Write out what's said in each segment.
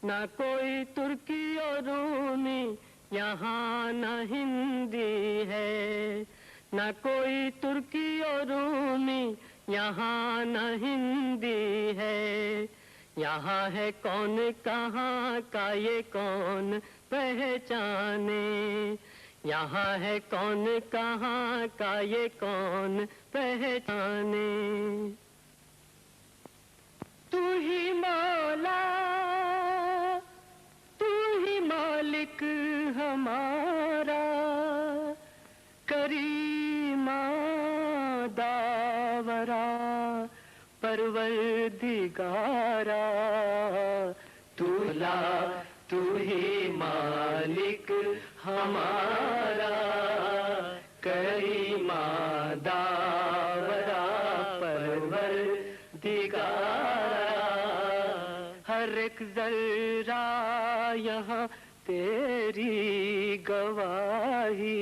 نہ کوئی ترکی اور رومی یہاں نہ ہندی ہے، نہ کوئی ترکی اور رومی یہاں نہ ہندی ہے، یہاں ہے کون کہاں کا یہ کون پہچانے، یہاں ہے کون کہاں کا یہ کون پہچانے۔ تو ہی مولا تو ہی مالک ہمارا، کریما داورا پروردگارا، تو ہی مالک ہمارا، کریما داورا پروردگارا، ہر ایک ذرہ یہاں تیری گواہی،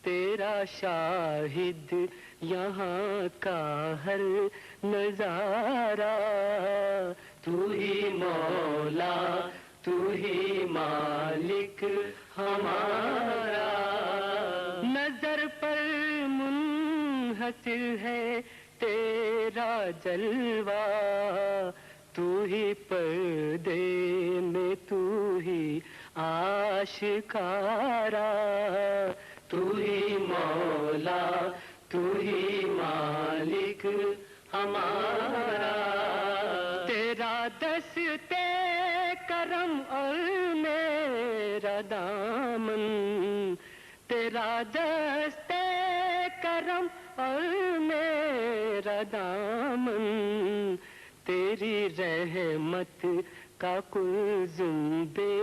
تیرا شاہد یہاں کا ہر نظارہ، تو ہی مولا تو ہی مالک ہمارا، نظر پر منحصر ہے تیرا جلوہ، تو ہی پردے میں تو ہی آشکارا، تو ہی مولا تو ہی مالک ہمارا، تیرا دستے کرم اور میرا دامن، تیرا دستے کرم اور میرا دامن، تیری رحمت کا کلزم بے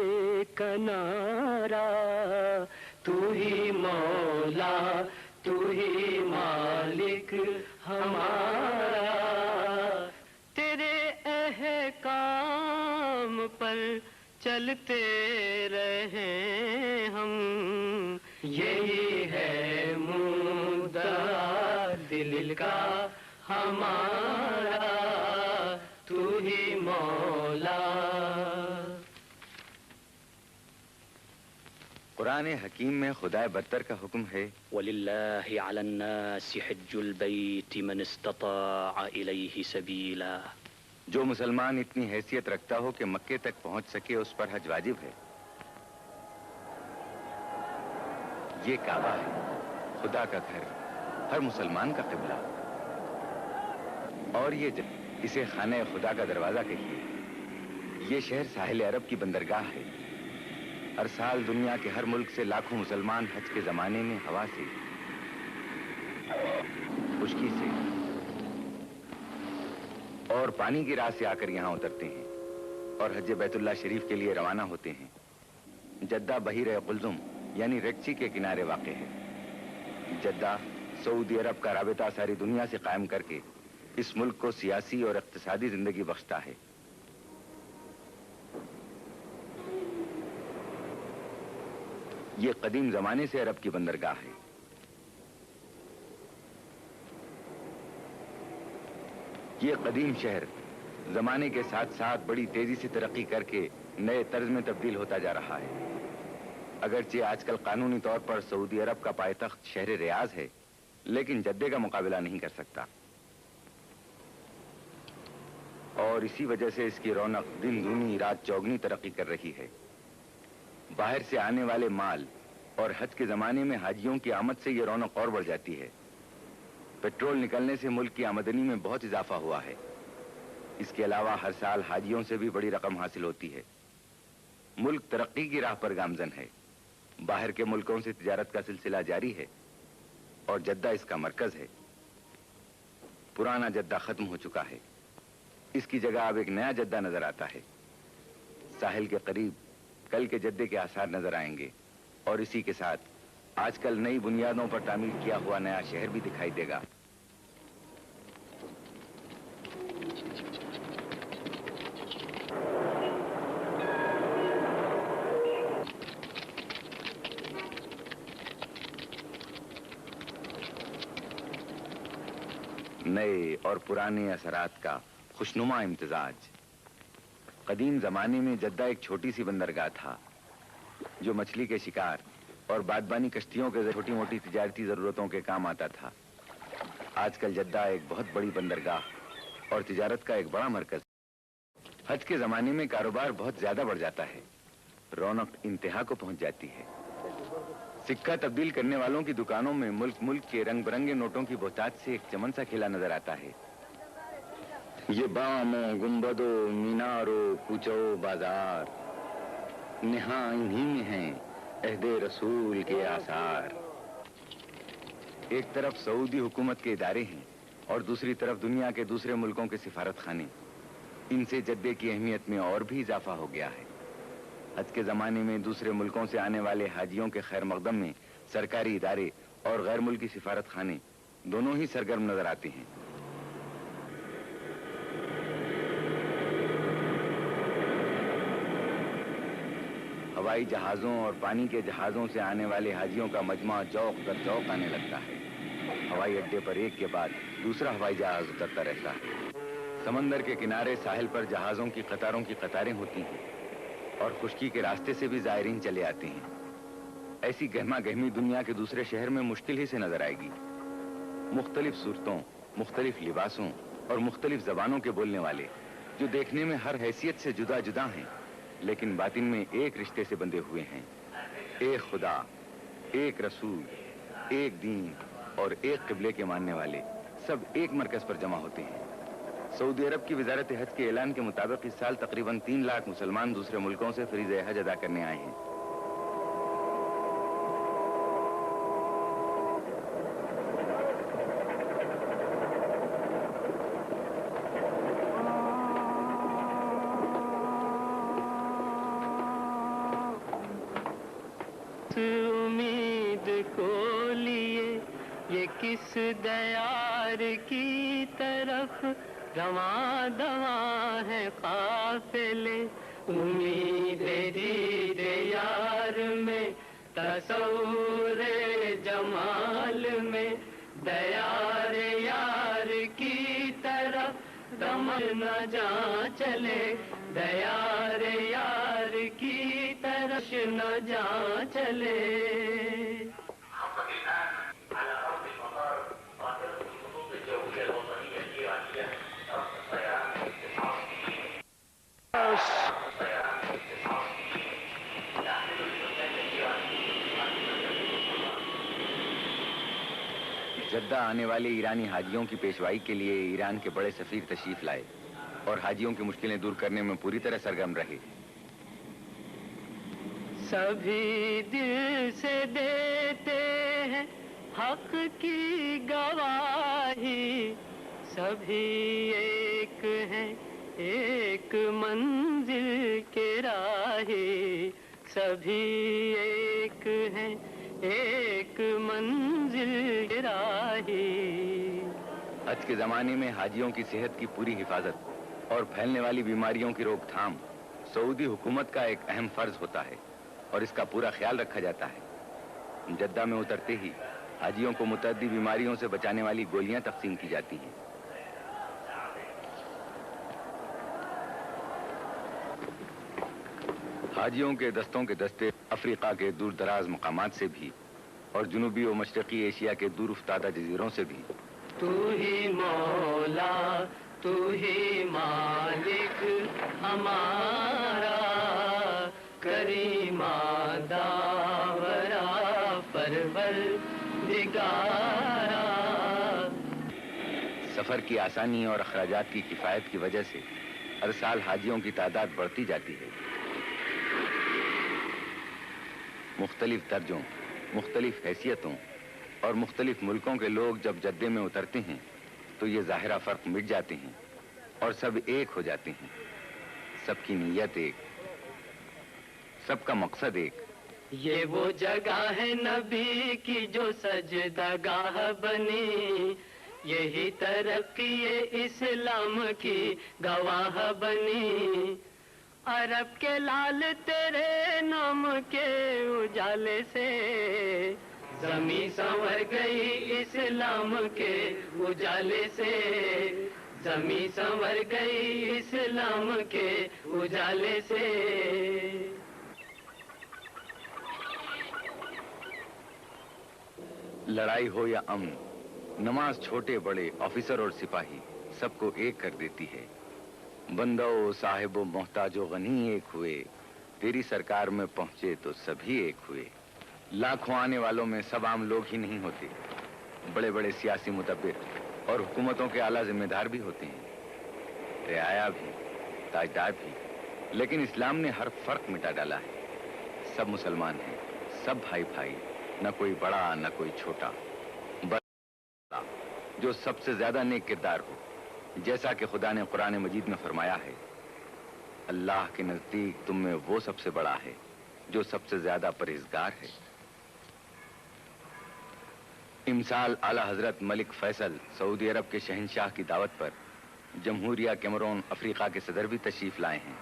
کنارا، تو ہی مولا تو ہی مالک ہمارا، تیرے احکام پر چلتے رہے ہم، یہی ہے مدعا دل کا ہمارا، تو ہی مولا۔ قرآن حکیم میں خدائے برتر کا حکم ہے، وَلِلَّهِ عَلَى النَّاسِ حِجُّ الْبَيْتِ مَنِ اسْتَطَاعَ إِلَيْهِ سَبِيلًا، جو مسلمان اتنی حیثیت رکھتا ہو کہ مکے تک پہنچ سکے اس پر حج واجب ہے۔ یہ کعبہ ہے، خدا کا گھر، ہر مسلمان کا قبلہ، اور یہ اسے خانہ خدا کا دروازہ کہیے۔ یہ شہر ساحل عرب کی بندرگاہ ہے، ہر سال دنیا کے ہر ملک سے لاکھوں مسلمان حج کے زمانے میں ہوا سے، خشکی سے اور پانی کی راہ سے آ کر یہاں اترتے ہیں اور حج بیت اللہ شریف کے لیے روانہ ہوتے ہیں۔ جدہ بحیرہ قلزم یعنی ریڈ سی کے کنارے واقع ہے۔ جدہ سعودی عرب کا رابطہ ساری دنیا سے قائم کر کے اس ملک کو سیاسی اور اقتصادی زندگی بخشتا ہے۔ یہ قدیم زمانے سے عرب کی بندرگاہ ہے۔ یہ قدیم شہر زمانے کے ساتھ ساتھ بڑی تیزی سے ترقی کر کے نئے طرز میں تبدیل ہوتا جا رہا ہے۔ اگرچہ آج کل قانونی طور پر سعودی عرب کا پائے تخت شہر ریاض ہے، لیکن جدے کا مقابلہ نہیں کر سکتا، اور اسی وجہ سے اس کی رونق دن دگنی رات چوگنی ترقی کر رہی ہے۔ باہر سے آنے والے مال اور حج کے زمانے میں حاجیوں کی آمد سے یہ رونق اور بڑھ جاتی ہے۔ پیٹرول نکلنے سے ملک کی آمدنی میں بہت اضافہ ہوا ہے۔ اس کے علاوہ ہر سال حاجیوں سے بھی بڑی رقم حاصل ہوتی ہے۔ ملک ترقی کی راہ پر گامزن ہے، باہر کے ملکوں سے تجارت کا سلسلہ جاری ہے، اور جدہ اس کا مرکز ہے۔ پرانا جدہ ختم ہو چکا ہے، اس کی جگہ اب ایک نیا جدہ نظر آتا ہے۔ ساحل کے قریب کل کے جدے کے آثار نظر آئیں گے، اور اسی کے ساتھ آج کل نئی بنیادوں پر تعمیر کیا ہوا نیا شہر بھی دکھائی دے گا۔ نئے اور پرانے اثرات کا خوشنما امتزاج۔ قدیم زمانے میں جدہ ایک چھوٹی سی بندرگاہ تھا جو مچھلی کے شکار اور بادبانی کشتیوں کے چھوٹی موٹی تجارتی ضرورتوں کے کام آتا تھا۔ آج کل جدہ ایک بہت بڑی بندرگاہ اور تجارت کا ایک بڑا مرکز۔ حج کے زمانے میں کاروبار بہت زیادہ بڑھ جاتا ہے، رونق انتہا کو پہنچ جاتی ہے۔ سکہ تبدیل کرنے والوں کی دکانوں میں ملک کے رنگ برنگے نوٹوں کی بہتات سے ایک چمن سا کھیلا نظر آتا ہے۔ یہ باموں، گنبدوں، میناروں، کوچوں، بازار، نہاں انہی میں ہیں عہد رسول کے آثار۔ ایک طرف سعودی حکومت کے ادارے ہیں اور دوسری طرف دنیا کے دوسرے ملکوں کے سفارت خانے۔ ان سے جدے کی اہمیت میں اور بھی اضافہ ہو گیا ہے۔ حج کے زمانے میں دوسرے ملکوں سے آنے والے حاجیوں کے خیر مقدم میں سرکاری ادارے اور غیر ملکی سفارت خانے دونوں ہی سرگرم نظر آتے ہیں۔ ہوائی جہازوں اور پانی کے جہازوں سے آنے والے حاجیوں کا مجمع جوق در جوق آنے لگتا ہے۔ ہوائی اڈے پر ایک کے بعد دوسرا ہوائی جہاز اترتا رہتا ہے۔ سمندر کے کنارے ساحل پر جہازوں کی قطاریں ہوتی ہیں اور خشکی کے راستے سے بھی زائرین چلے آتے ہیں۔ ایسی گہما گہمی دنیا کے دوسرے شہر میں مشکل ہی سے نظر آئے گی۔ مختلف صورتوں، مختلف لباسوں اور مختلف زبانوں کے بولنے والے جو دیکھنے میں ہر حیثیت سے جدا جدا ہیں لیکن باطن میں ایک رشتے سے بندھے ہوئے ہیں۔ ایک خدا، ایک رسول، ایک دین اور ایک قبلے کے ماننے والے سب ایک مرکز پر جمع ہوتے ہیں۔ سعودی عرب کی وزارت حج کے اعلان کے مطابق اس سال تقریباً 3 لاکھ مسلمان دوسرے ملکوں سے فریضہ حج ادا کرنے آئے ہیں۔ امید کو لیے یہ کس دیار کی طرف رواں دواں ہے قافلے، امید دید یار میں، تصور جمال میں، دیار یار کی طرف رمل نہ جا چلے، دیار یار کی طرف نہ جا چلے۔ جدہ آنے والے ایرانی حاجیوں کی پیشوائی کے لیے ایران کے بڑے سفیر تشریف لائے اور حاجیوں کی مشکلیں دور کرنے میں پوری طرح سرگرم رہے۔ سبھی دل سے دیتے ہیں حق کی گواہی، سبھی ایک ہیں ایک منزل کے راہی، سبھی ایک ہیں ایک منزل کے راہی۔ حج کے زمانے میں حاجیوں کی صحت کی پوری حفاظت اور پھیلنے والی بیماریوں کی روک تھام سعودی حکومت کا ایک اہم فرض ہوتا ہے اور اس کا پورا خیال رکھا جاتا ہے۔ جدہ میں اترتے ہی حاجیوں کو متعدی بیماریوں سے بچانے والی گولیاں تقسیم کی جاتی ہیں۔ حاجیوں کے دستوں کے دستے افریقہ کے دور دراز مقامات سے بھی اور جنوبی و مشرقی ایشیا کے دور افتادہ جزیروں سے بھی۔ تو ہی مولا، تو ہی مالک ہمارا، کریمہ داورا پروردگارا۔ سفر کی آسانی اور اخراجات کی کفایت کی وجہ سے ہر سال حاجیوں کی تعداد بڑھتی جاتی ہے۔ مختلف درجوں، مختلف حیثیتوں اور مختلف ملکوں کے لوگ جب جدے میں اترتے ہیں تو یہ ظاہرہ فرق مٹ جاتے ہیں اور سب ایک ہو جاتے ہیں۔ سب کی نیت ایک، سب کا مقصد ایک۔ یہ وہ جگہ ہے نبی کی جو سجدہ گاہ بنی، یہی ترقی اسلام کی گواہ بنی۔ عرب کے لال تیرے نام کے اجالے سے، زمیں سنور گئی اسلام کے اجالے سے، زمیں سنور گئی اسلام کے اجالے سے. لڑائی ہو یا امن، نماز چھوٹے بڑے، آفیسر اور سپاہی سب کو ایک کر دیتی ہے. بندہ و صاحب و محتاج و غنی ایک ہوئے، تیری سرکار میں پہنچے تو سبھی ایک ہوئے. لاکھوں آنے والوں میں سب عام لوگ ہی نہیں ہوتے، بڑے بڑے سیاسی مدبر اور حکومتوں کے اعلیٰ ذمہ دار بھی ہوتے ہیں، رعایا بھی، تاجدار بھی. لیکن اسلام نے ہر فرق مٹا ڈالا ہے. سب مسلمان ہیں، سب بھائی بھائی، نہ کوئی بڑا نہ کوئی چھوٹا. بڑا جو سب سے زیادہ نیک کردار ہو، جیسا کہ خدا نے قرآن مجید میں فرمایا ہے، اللہ کے نزدیک تم میں وہ سب سے بڑا ہے جو سب سے زیادہ پرہیزگار ہے. امسال اعلی حضرت ملک فیصل سعودی عرب کے شہنشاہ کی دعوت پر جمہوریہ کیمرون افریقہ کے صدر بھی تشریف لائے ہیں.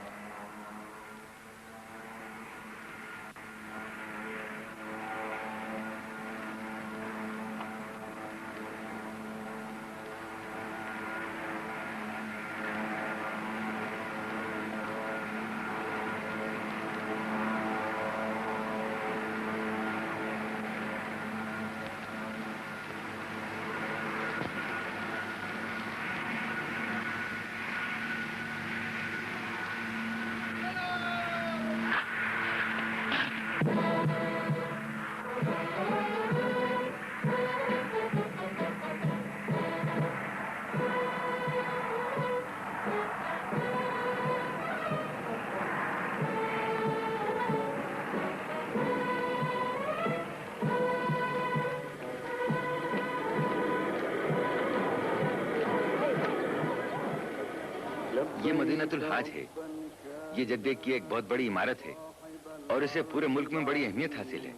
یہ مدینۃ الحاج ہے. یہ جدے کی ایک بہت بڑی عمارت ہے اور اسے پورے ملک میں بڑی اہمیت حاصل ہے.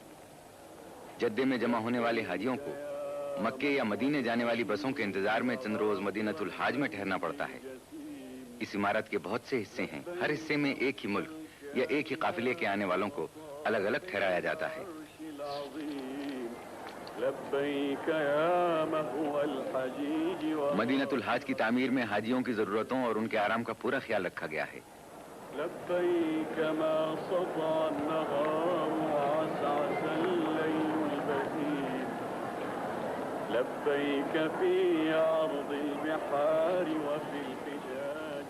جدے میں جمع ہونے والے حاجیوں کو مکے یا مدینے جانے والی بسوں کے انتظار میں چند روز مدینۃ الحاج میں ٹھہرنا پڑتا ہے. اس عمارت کے بہت سے حصے ہیں. ہر حصے میں ایک ہی ملک یا ایک ہی قافلے کے آنے والوں کو الگ الگ ٹھہرایا جاتا ہے. مدینۃ الحاج کی تعمیر میں حاجیوں کی ضرورتوں اور ان کے آرام کا پورا خیال رکھا گیا ہے.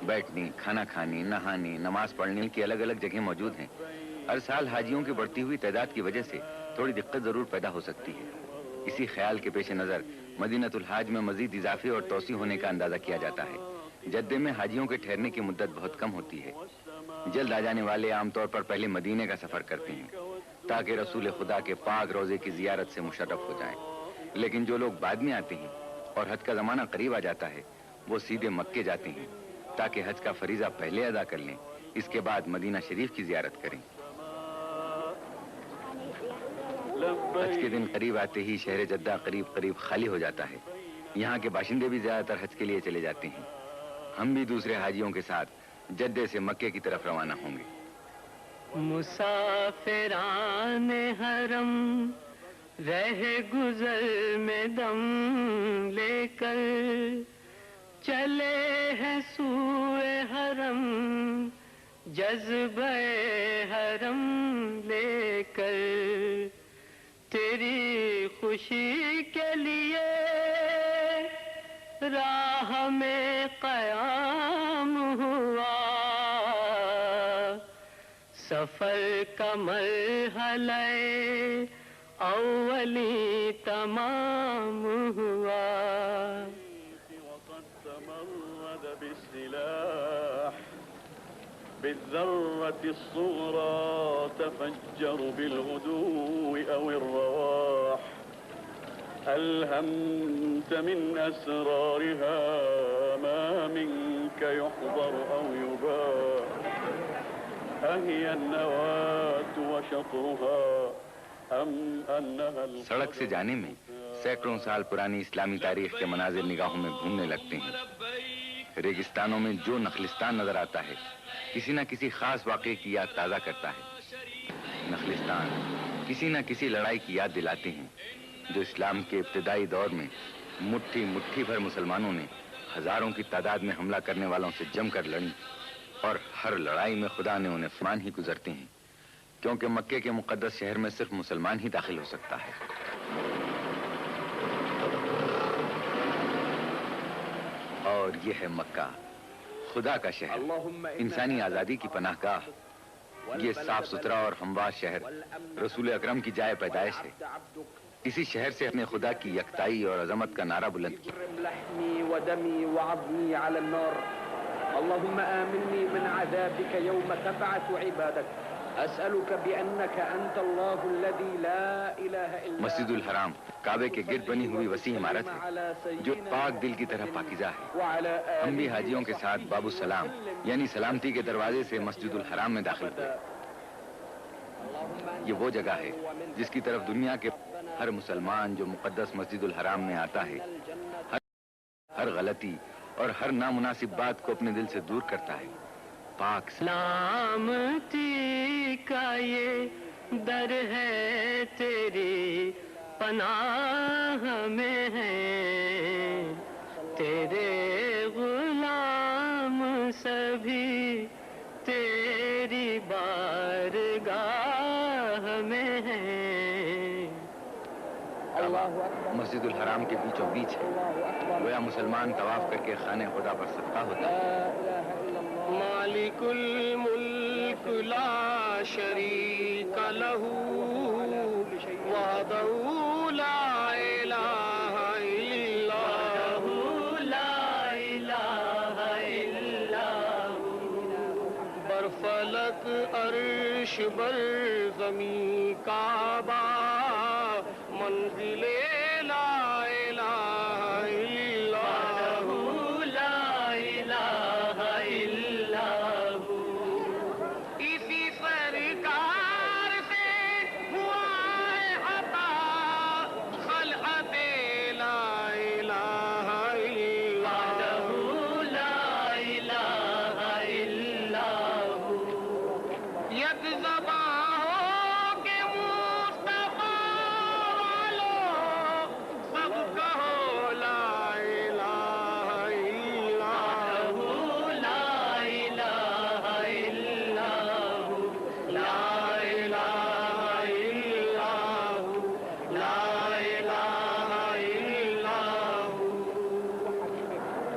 بیٹھنے، کھانا کھانے، نہانے، نماز پڑھنے کی الگ الگ جگہیں موجود ہیں. ہر سال حاجیوں کی بڑھتی ہوئی تعداد کی وجہ سے تھوڑی دقت ضرور پیدا ہو سکتی ہے. اسی خیال کے پیش نظر مدینۃ الحاج میں مزید اضافے اور توسیع ہونے کا اندازہ کیا جاتا ہے. جدے میں حاجیوں کے ٹھہرنے کی مدت بہت کم ہوتی ہے. جلد آ جانے والے عام طور پر پہلے مدینے کا سفر کرتے ہیں تاکہ رسول خدا کے پاک روزے کی زیارت سے مشرف ہو جائیں. لیکن جو لوگ بعد میں آتے ہیں اور حج کا زمانہ قریب آ جاتا ہے وہ سیدھے مکے جاتے ہیں تاکہ حج کا فریضہ پہلے ادا کر لیں، اس کے بعد مدینہ شریف کی زیارت کریں. حج کے دن قریب آتے ہی شہر جدہ قریب خالی ہو جاتا ہے. یہاں کے باشندے بھی زیادہ تر حج کے لیے چلے جاتے ہیں. ہم بھی دوسرے حاجیوں کے ساتھ جدے سے مکے کی طرف روانہ ہوں گے. مسافران حرم رہ گزر میں دم لے کر چلے ہیں سوئے حرم، جذبہ حرم لے کر. تیری خوشی کے لیے راہ میں قیام ہوا، سفر کا مرحلہ اولی تمام ہوا. بالذرة الصغرى تفجر بالغدو أو الرواح، ألهمت من أسرارها ما منك يحضر أو يباح، أهي النواة وشطرها أم أنها سڑک سے جانے میں سینکڑوں سال پرانی اسلامی تاریخ کے مناظر نگاہوں میں گھومنے لگتے ہیں. ریگستانوں میں جو نخلستان نظر آتا ہے کسی نہ کسی خاص واقعے کی یاد تازہ کرتا ہے. نخلستان کسی نہ کسی لڑائی کی یاد دلاتے ہیں جو اسلام کے ابتدائی دور میں مٹھی مٹھی بھر مسلمانوں نے ہزاروں کی تعداد میں حملہ کرنے والوں سے جم کر لڑیں اور ہر لڑائی میں خدا نے انہیں فرمان ہی گزرتے ہیں، کیونکہ مکے کے مقدس شہر میں صرف مسلمان ہی داخل ہو سکتا ہے۔ اور یہ ہے مکہ، خدا کا شہر، انسانی آزادی کی پناہ گاہ۔ یہ صاف ستھرا اور ہموار شہر رسول اکرم کی جائے پیدائش ہے۔ اسی شہر سے اپنے خدا کی یکتائی اور عظمت کا نعرہ بلند کیا۔ اللهم آمني من عذابك يوم تبعث عبادك أسألك بأنك أنت الله الذي لا إله إلا مسجد الحرام کعبے کے گرد بنی ہوئی وسیع عمارت ہے جو پاک دل کی طرح پاکیزہ ہے۔ ہم بھی حاجیوں کے ساتھ باب السلام یعنی سلامتی کے دروازے سے مسجد الحرام میں داخل ہوئے۔ یہ وہ جگہ ہے جس کی طرف دنیا کے ہر مسلمان جو مقدس مسجد الحرام میں آتا ہے ہر غلطی اور ہر نامناسب بات کو اپنے دل سے دور کرتا ہے۔ پاک سلامتی کا یہ در ہے، تیری پناہ میں ہے، تیرے غلام سبھی تیری بارگاہ میں ہے۔ مسجد الحرام کے بیچوں بیچ ہے، گویا مسلمان طواف کر کے خانہ خدا پر صدقہ ہوتا ہے۔ مالک الملک لا شریک لہ وحدہ لا الہ الا ہوا، لا الہ الا ہوا، بر فلک عرش بر زمین کعبہ منزل لا الہ الا ہوا، لا الہ الا ہوا، اسی سرکار سے ہوا ہے عطا خلعت لا الہ الا ہوا، لا الہ الا ہوا، یک زبان ہو کے مصطفیٰ والو سب کہو لا الہ الا ہوا، لا الہ الا ہوا، لا الہ الا ہوا، لا الہ الا ہوا۔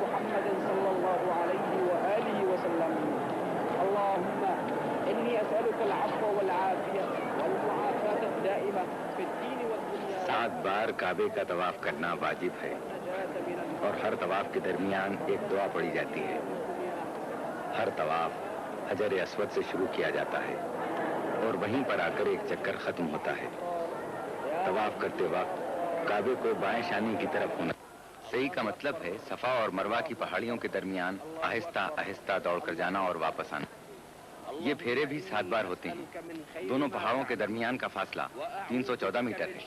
محمد صلى الله عليه وآله وسلم. اللهم إني أسألك العفو والعافية والمعافاة الدائمة في الدين والدنيا 7 بار کعبے کا طواف کرنا واجب ہے، اور ہر طواف کے درمیان ایک دعا پڑھی جاتی ہے۔ ہر طواف حجر اسود سے شروع کیا جاتا ہے اور وہیں پر آ کر ایک چکر ختم ہوتا ہے۔ طواف کرتے وقت کعبے کو بائیں شانے کی طرف ہونا۔ صحیح کا مطلب ہے صفا اور مروہ کی پہاڑیوں کے درمیان آہستہ آہستہ دوڑ کر جانا اور واپس آنا۔ یہ پھیرے بھی 7 بار ہوتے ہیں۔ دونوں پہاڑوں کے درمیان کا فاصلہ 314 میٹر ہے۔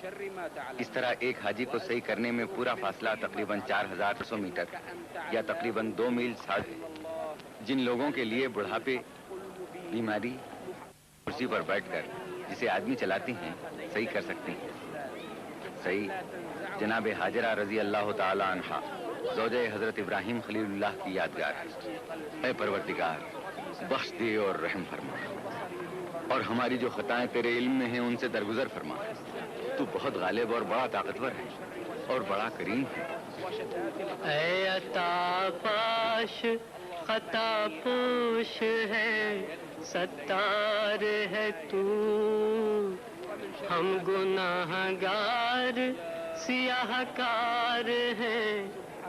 اس طرح ایک حاجی کو صحیح کرنے میں پورا فاصلہ تقریباً 4600 میٹر یا تقریباً 2 میل 60 ہے۔ جن لوگوں کے لیے بڑھاپے، بیماری، کرسی پر بیٹھ کر جسے آدمی چلاتے ہیں صحیح کر سکتے ہیں۔ صحیح جناب حاجرہ رضی اللہ تعالی عنہا زوجہ حضرت ابراہیم خلیل اللہ کی یادگار ہے۔ اے پروردگار، بخش دے اور رحم فرما، اور ہماری جو خطائیں تیرے علم میں ہیں ان سے درگزر فرما۔ تو بہت غالب اور بڑا طاقتور ہے اور بڑا کریم ہے۔ اے عطا پاش خطا پوش ہے، ستار ہے تو، ہم گناہ گار سیاہ کار ہیں،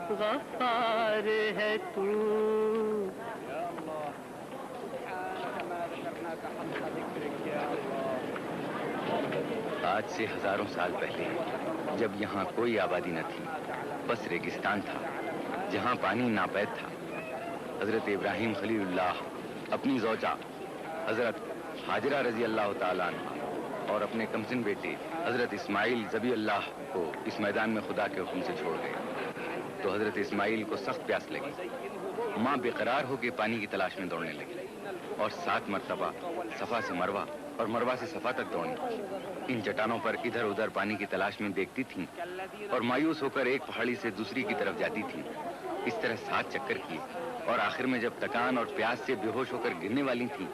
غفار ہے تو۔ آج سے ہزاروں سال پہلے جب یہاں کوئی آبادی نہ تھی، بس ریگستان تھا جہاں پانی ناپید تھا، حضرت ابراہیم خلیل اللہ اپنی زوجہ حضرت حاجرہ رضی اللہ تعالیٰ عنہ اور اپنے کمسن بیٹے حضرت اسماعیل ذبیح اللہ کو اس میدان میں خدا کے حکم سے چھوڑ گئے۔ تو حضرت اسماعیل کو سخت پیاس لگی۔ ماں بے قرار ہو کے پانی کی تلاش میں دوڑنے لگی اور 7 مرتبہ صفا سے مروہ اور مروہ سے صفا تک دوڑی۔ ان چٹانوں پر ادھر ادھر پانی کی تلاش میں دیکھتی تھیں اور مایوس ہو کر ایک پہاڑی سے دوسری کی طرف جاتی تھیں۔ اس طرح 7 چکر کیے اور آخر میں جب تکان اور پیاس سے بے ہوش ہو کر گرنے والی تھیں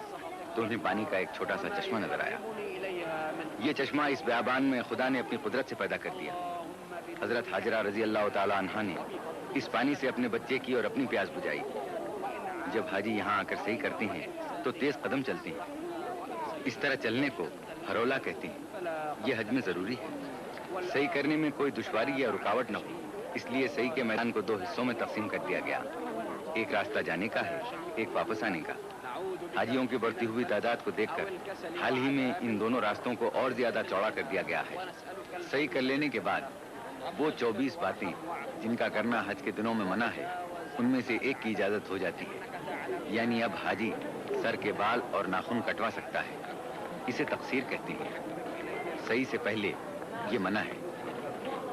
تو انہیں پانی کا ایک چھوٹا سا چشمہ نظر آیا. یہ چشمہ اس بیابان میں خدا نے اپنی قدرت سے پیدا کر دیا. حضرت حاجرہ رضی اللہ تعالی عنہا نے اس پانی سے اپنے بچے کی اور اپنی پیاس بجھائی. جب حاجی یہاں آ کر صحیح کرتے ہیں تو تیز قدم چلتے ہیں. اس طرح چلنے کو ہرولا کہتے ہیں. یہ حج میں ضروری ہے. صحیح کرنے میں کوئی دشواری یا رکاوٹ نہ ہو اس لیے صحیح کے میدان کو 2 حصوں میں تقسیم کر دیا گیا. ایک راستہ جانے کا ہے، ایک واپس آنے کا. حاجیوں کی بڑھتی ہوئی تعداد کو دیکھ کر حال ہی میں ان دونوں راستوں کو اور زیادہ چوڑا کر دیا گیا ہے. صحیح کر لینے کے بعد وہ 24 باتیں جن کا کرنا حج کے دنوں میں منع ہے ان میں سے ایک کی اجازت ہو جاتی ہے. یعنی اب حاجی سر کے بال اور ناخن کٹوا سکتا ہے. اسے تقصیر کہتے ہیں. صحیح سے پہلے یہ منع ہے.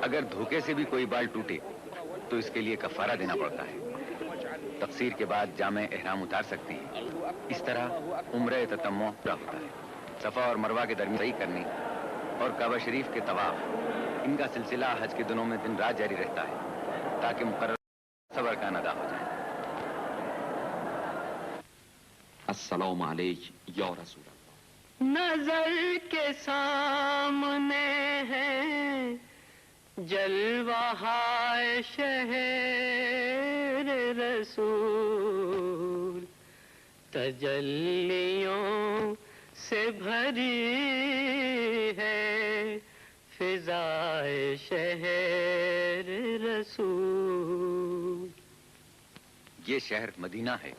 اگر دھوکے سے بھی کوئی بال ٹوٹے تو اس کے لیے کفارہ دینا پڑتا ہے. تقصیر کے بعد جامع احرام اتار سکتے ہیں. اس طرح عمرہ تتمع پورا ہوتا ہے. صفا اور مروہ کے درمیان صحیح کرنے اور کعبہ شریف کے طواف، ان کا سلسلہ حج کے دنوں میں دن رات جاری رہتا ہے تاکہ مقرر صبر کا ادا ہو جائے. السلام علیک یا رسول اللہ. نظر کے سامنے ہے جلوہ شہر رسول، تجلیوں سے بھری ہے فضائے شہر رسول. یہ شہر مدینہ ہے.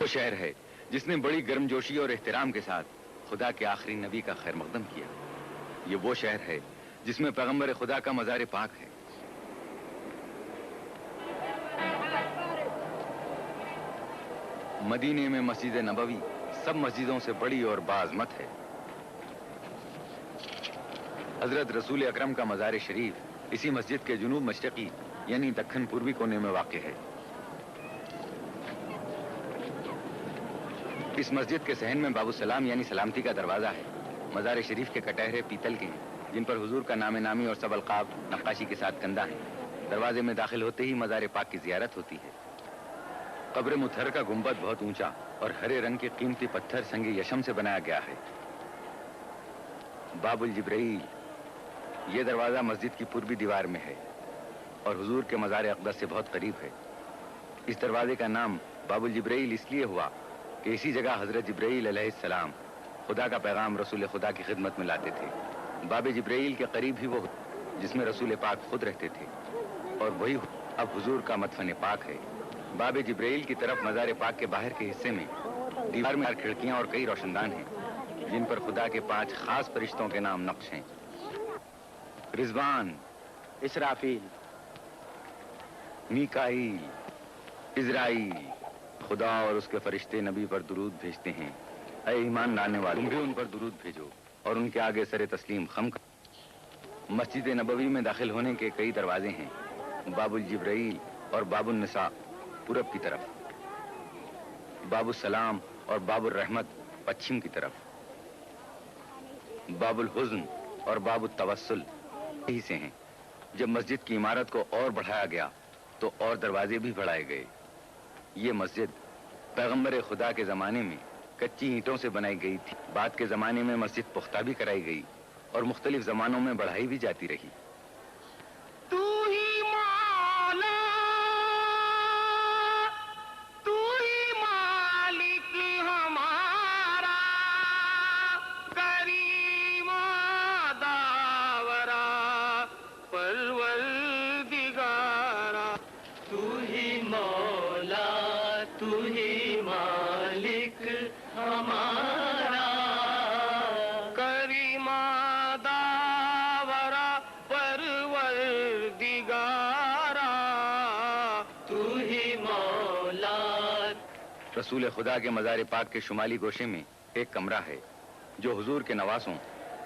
وہ شہر ہے جس نے بڑی گرمجوشی اور احترام کے ساتھ خدا کے آخری نبی کا خیر مقدم کیا. یہ وہ شہر ہے جس میں پیغمبر خدا کا مزار پاک ہے. مدینے میں مسجد نبوی سب مسجدوں سے بڑی اور باعظمت ہے. حضرت رسول اکرم کا مزار شریف اسی مسجد کے جنوب مشرقی یعنی دکن پوروی کونے میں واقع ہے. اس مسجد کے صحن میں باب السلام یعنی سلامتی کا دروازہ ہے. مزار شریف کے کٹہرے پیتل کے ہیں جن پر حضور کا نام نامی اور سب القاب نقاشی کے ساتھ کندہ ہیں. دروازے میں داخل ہوتے ہی مزار پاک کی زیارت ہوتی ہے. قبر مطہر کا گنبد بہت اونچا اور ہرے رنگ کے قیمتی پتھر سنگ یشم سے بنایا گیا ہے. باب الجبرائیل یہ دروازہ مسجد کی پوروی دیوار میں ہے اور حضور کے مزار اقدس سے بہت قریب ہے. اس دروازے کا نام باب الجبرائیل اس لیے ہوا کہ اسی جگہ حضرت جبرائیل علیہ السلام خدا کا پیغام رسول خدا کی خدمت میں لاتے تھے. باب جبرائیل کے قریب ہی وہ جس میں رسول پاک خود رہتے تھے اور وہی اب حضور کا مدفن پاک ہے. باب جبرائیل کی طرف مزار پاک کے باہر کے حصے میں دیوار میں 4 کھڑکیاں اور کئی روشن دان ہیں جن پر خدا کے 5 خاص فرشتوں کے نام نقش ہیں. رضوان، اسرافیل، میکائیل، عزرائیل. خدا اور اس کے فرشتے نبی پر درود بھیجتے ہیں. اے ایمان لانے والوں، تم بھی ان پر درود بھیجو اور ان کے آگے سر تسلیم خم کر. مسجد نبوی میں داخل ہونے کے کئی دروازے ہیں. باب الجبرائیل اور باب النساء پورب کی طرف، باب السلام اور باب الرحمت پچھم کی طرف، باب الحزن اور باب التوسل یہی سے ہیں. جب مسجد کی عمارت کو اور بڑھایا گیا تو اور دروازے بھی بڑھائے گئے. یہ مسجد پیغمبر خدا کے زمانے میں کچی اینٹوں سے بنائی گئی تھی. بعد کے زمانے میں مسجد پختہ بھی کرائی گئی اور مختلف زمانوں میں بڑھائی بھی جاتی رہی. تو ہی مولا، تو ہی مالک ہمارا، کریم داورا پروردگارا. تو ہی مولا، تو ہی مالک ہمارا، کریم داورا پروردگارا. تو ہی مولا. رسول خدا کے مزار پاک کے شمالی گوشے میں ایک کمرہ ہے جو حضور کے نواسوں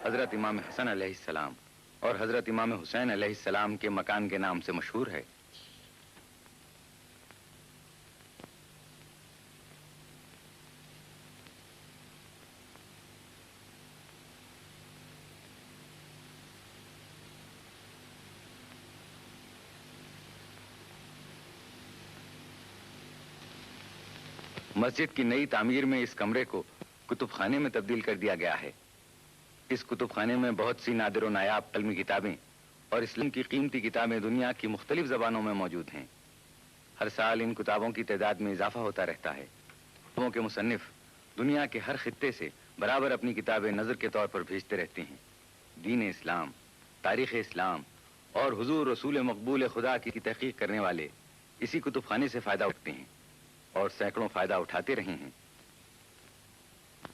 حضرت امام حسن علیہ السلام اور حضرت امام حسین علیہ السلام کے مکان کے نام سے مشہور ہے. مسجد کی نئی تعمیر میں اس کمرے کو کتب خانے میں تبدیل کر دیا گیا ہے۔ اس کتب خانے میں بہت سی نادر و نایاب علمی کتابیں اور اسلام کی قیمتی کتابیں دنیا کی مختلف زبانوں میں موجود ہیں۔ ہر سال ان کتابوں کی تعداد میں اضافہ ہوتا رہتا ہے۔ کتابوں کے مصنف دنیا کے ہر خطے سے برابر اپنی کتابیں نظر کے طور پر بھیجتے رہتے ہیں۔ دین اسلام، تاریخ اسلام اور حضور رسول مقبول خدا کی تحقیق کرنے والے اسی کتب خانے سے فائدہ اٹھتے ہیں اور سینکڑوں فائدہ اٹھاتے رہے ہیں۔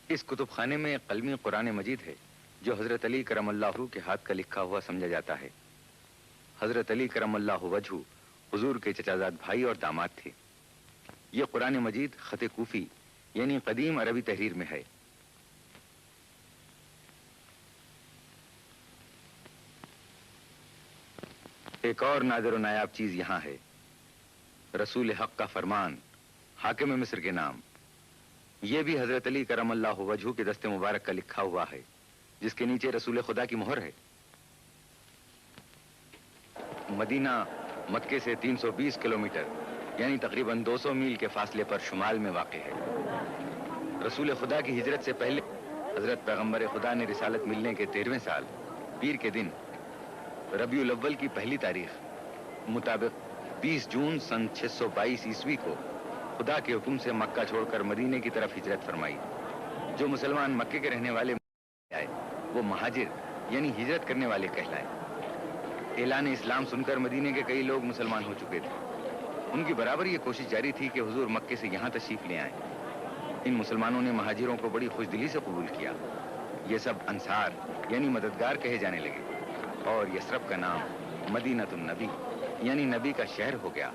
اس کتب خانے میں ایک قلمی قرآن مجید ہے جو حضرت علی کرم اللہ وجہہ کے ہاتھ کا لکھا ہوا سمجھا جاتا ہے۔ حضرت علی کرم اللہ وجہہ حضور کے چچازاد بھائی اور داماد تھے۔ یہ قرآن مجید خط کوفی یعنی قدیم عربی تحریر میں ہے۔ ایک اور نادر و نایاب چیز یہاں ہے، رسول حق کا فرمان حاکم مصر کے نام۔ یہ بھی حضرت علی کرم اللہ وجہہ کے دست مبارک کا لکھا ہوا ہے، جس کے نیچے رسول خدا کی مہر ہے۔ مدینہ مکے سے 320 کلومیٹر یعنی تقریباً 200 میل کے فاصلے پر شمال میں واقع ہے۔ رسول خدا کی ہجرت سے پہلے حضرت پیغمبر خدا نے رسالت ملنے کے 13ویں سال پیر کے دن ربیع الاول کی پہلی تاریخ مطابق 20 جون سن 622 عیسوی کو خدا کے حکم سے مکہ چھوڑ کر مدینے کی طرف ہجرت فرمائی۔ جو مسلمان مکے کے رہنے والے آئے وہ مہاجر یعنی ہجرت کرنے والے کہلائے۔ اعلان اسلام سن کر مدینے کے کئی لوگ مسلمان ہو چکے تھے۔ ان کی برابر یہ کوشش جاری تھی کہ حضور مکے سے یہاں تشریف لے آئیں۔ ان مسلمانوں نے مہاجروں کو بڑی خوش دلی سے قبول کیا۔ یہ سب انصار یعنی مددگار کہے جانے لگے اور یثرب کا نام مدینۃ النبی یعنی نبی کا شہر ہو گیا۔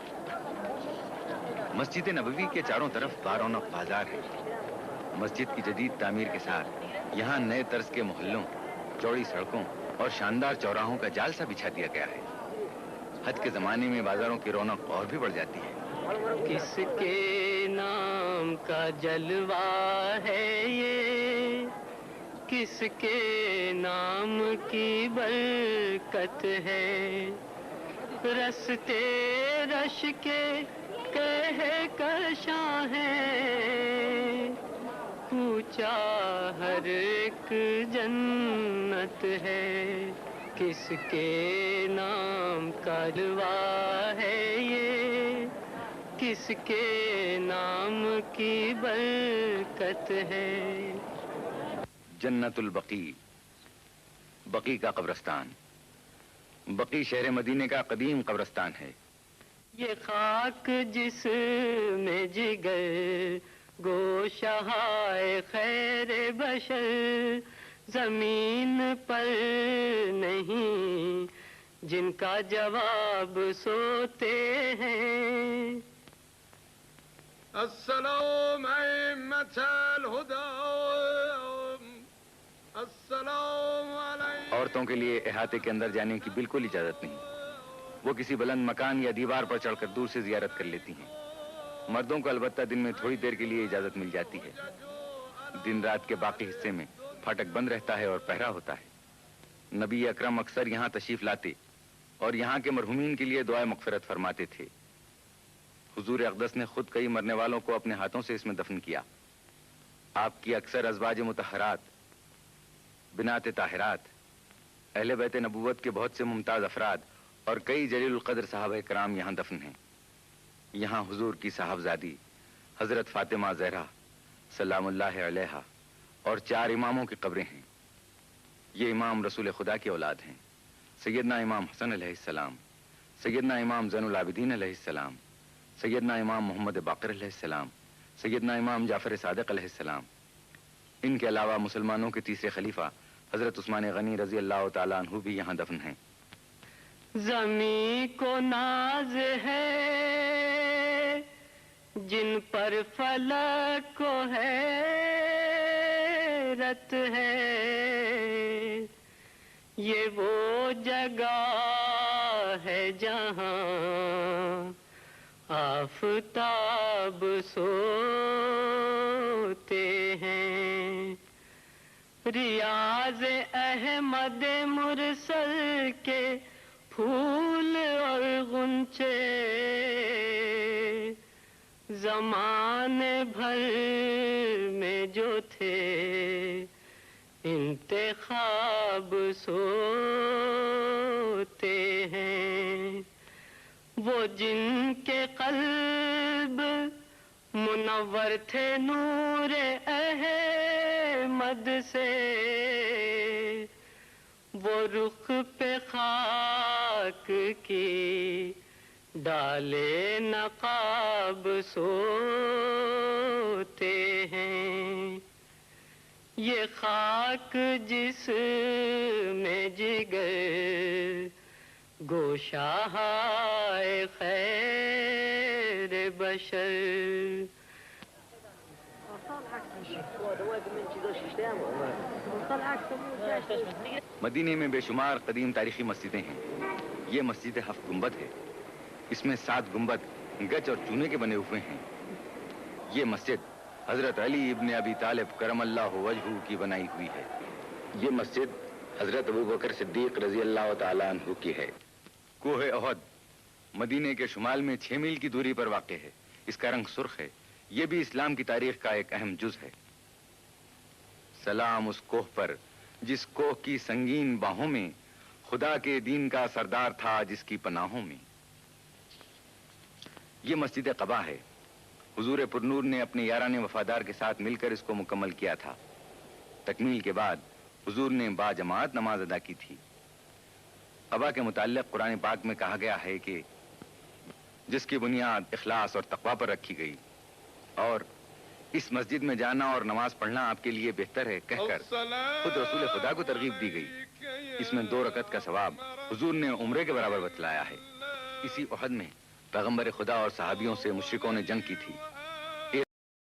مسجد نبوی کے چاروں طرف بارونق بازار ہے۔ مسجد کی جدید تعمیر کے ساتھ یہاں نئے طرز کے محلوں، چوڑی سڑکوں اور شاندار چوراہوں کا جال سا بچھا دیا گیا ہے۔ حج کے زمانے میں بازاروں کی رونق اور بھی بڑھ جاتی ہے۔ کس کے نام کا جلوہ ہے یہ، کس کے نام کی برکت ہے، رستے رش کے کہکشاں ہے، کوچا ہر ایک جنت ہے، کس کے نام کا جلوہ ہے یہ، کس کے نام کی برکت ہے۔ جنت البقیع، بقیع کا قبرستان۔ بقیع شہر مدینے کا قدیم قبرستان ہے۔ یہ خاک جس میں جگر گوشہائے خیر بشر، زمین پر نہیں جن کا جواب سوتے ہیں۔ السلام ائمة الهدى، السلام علیکم۔ عورتوں کے لیے احاطے کے اندر جانے کی بالکل اجازت نہیں۔ وہ کسی بلند مکان یا دیوار پر چڑھ کر دور سے زیارت کر لیتی ہیں۔ مردوں کو البتہ دن میں تھوڑی دیر کے لیے اجازت مل جاتی ہے۔ دن رات کے باقی حصے میں پھاٹک بند رہتا ہے اور پہرا ہوتا ہے۔ نبی اکرم اکثر یہاں تشریف لاتے اور یہاں کے مرحومین کے لیے دعائے مغفرت فرماتے تھے۔ حضور اقدس نے خود کئی مرنے والوں کو اپنے ہاتھوں سے اس میں دفن کیا۔ آپ کی اکثر ازواج مطہرات، بنات طاہرات، اہل بیت نبوت کے بہت سے ممتاز افراد اور کئی جلیل القدر صحابہ کرام یہاں دفن ہیں۔ یہاں حضور کی صاحبزادی حضرت فاطمہ زہرا سلام اللہ علیہا اور 4 اماموں کی قبریں ہیں۔ یہ امام رسول خدا کی اولاد ہیں۔ سیدنا امام حسن علیہ السلام، سیدنا امام زین العابدین علیہ السلام، سیدنا امام محمد باقر علیہ السلام، سیدنا امام جعفر صادق علیہ السلام۔ ان کے علاوہ مسلمانوں کے تیسرے خلیفہ حضرت عثمان غنی رضی اللہ تعالیٰ عنہ بھی یہاں دفن ہیں۔ زمین کو ناز ہے جن پر فلک کو حیرت ہے، یہ وہ جگہ ہے جہاں آفتاب سوتے ہیں۔ ریاض احمد مرسل کے پھول اور غنچے زمانے بھر میں جو تھے انتخاب سوتے ہیں، وہ جن کے قلب منور تھے نور احمد سے، وہ رخ پہ خاک کی ڈالے نقاب سوتے ہیں۔ یہ خاک جس میں جگر گوشہائے خیر بشر۔ مدینے میں بے شمار قدیم تاریخی مسجدیں ہیں۔ یہ مسجد 7 گنبد ہے۔ اس میں 7 گنبد گچ اور چونے کے بنے ہوئے ہیں۔ یہ مسجد حضرت علی ابن ابی طالب کرم اللہ وجہہ کی بنائی ہوئی ہے۔ یہ مسجد حضرت ابوبکر صدیق رضی اللہ تعالیٰ عنہ کی ہے۔ کوہ احد مدینے کے شمال میں 6 میل کی دوری پر واقع ہے۔ اس کا رنگ سرخ ہے۔ یہ بھی اسلام کی تاریخ کا ایک اہم جز ہے۔ سلام اس کوہ پر جس کوہ کی سنگین باہوں میں خدا کے دین کا سردار تھا جس کی پناہوں میں۔ یہ مسجد قباء ہے۔ حضور پرنور نے اپنے یاران وفادار کے ساتھ مل کر اس کو مکمل کیا تھا۔ تکمیل کے بعد حضور نے با جماعت نماز ادا کی تھی۔ قباء کے متعلق قرآن پاک میں کہا گیا ہے کہ جس کی بنیاد اخلاص اور تقوی پر رکھی گئی، اور اس مسجد میں جانا اور نماز پڑھنا آپ کے لیے بہتر ہے کہہ کر خود رسول خدا کو ترغیب دی گئی۔ اس میں 2 رکعت کا ثواب حضور نے عمرے کے برابر بتلایا ہے۔ اسی احد میں پیغمبر خدا اور صحابیوں سے مشرکوں نے جنگ کی تھی۔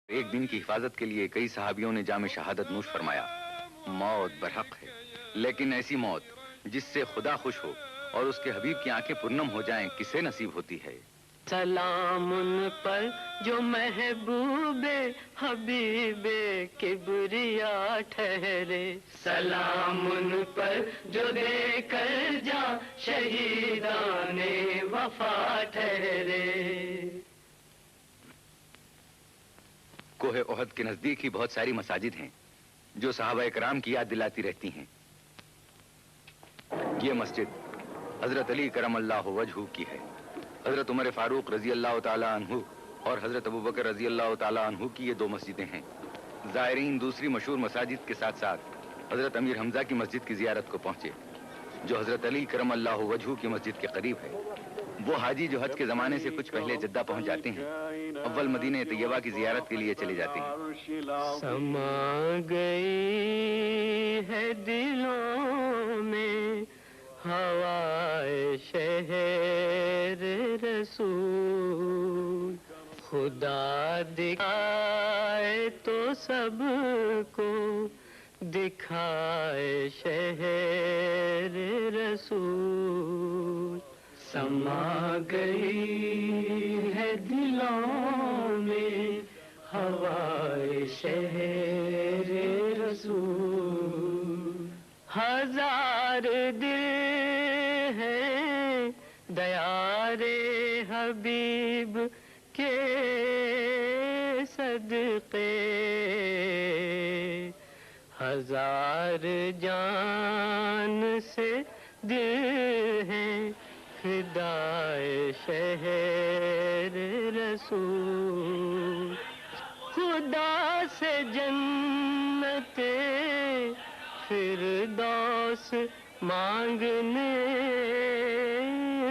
ایک دن کی حفاظت کے لیے کئی صحابیوں نے جام شہادت نوش فرمایا۔ موت برحق ہے، لیکن ایسی موت جس سے خدا خوش ہو اور اس کے حبیب کی آنکھیں پرنم ہو جائیں کسے نصیب ہوتی ہے؟ سلام ان پر جو محبوب حبیب کبریا ٹھہرے، سلام ان پر جو دے کر جا شہیدان وفا ٹھہرے۔ کوہ احد کے نزدیک ہی بہت ساری مساجد ہیں جو صحابہ کرام کی یاد دلاتی رہتی ہیں۔ یہ مسجد حضرت علی کرم اللہ وجہہ کی ہے۔ حضرت عمر فاروق رضی اللہ تعالیٰ عنہ اور حضرت ابوبکر رضی اللہ تعالیٰ عنہ کی یہ 2 مسجدیں ہیں۔ زائرین دوسری مشہور مساجد کے ساتھ ساتھ حضرت امیر حمزہ کی مسجد کی زیارت کو پہنچے، جو حضرت علی کرم اللہ وجہہ کی مسجد کے قریب ہے۔ وہ حاجی جو حج کے زمانے سے کچھ پہلے جدہ پہنچ جاتے ہیں، اول مدینہ طیبہ کی زیارت کے لیے چلے جاتے ہیں۔ سما گئی ہے دلوں میں ہوائے شہر رسول، خدا دکھائے تو سب کو دکھائے شہر رسول۔ سما گئی ہے دلوں میں ہوائے شہر رسول، 1000 دل ہیں دیار حبیب کے صدقے، 1000 جان سے دل ہیں فدائے شہر رسول۔ خدا سے جنت فردوس مانگنے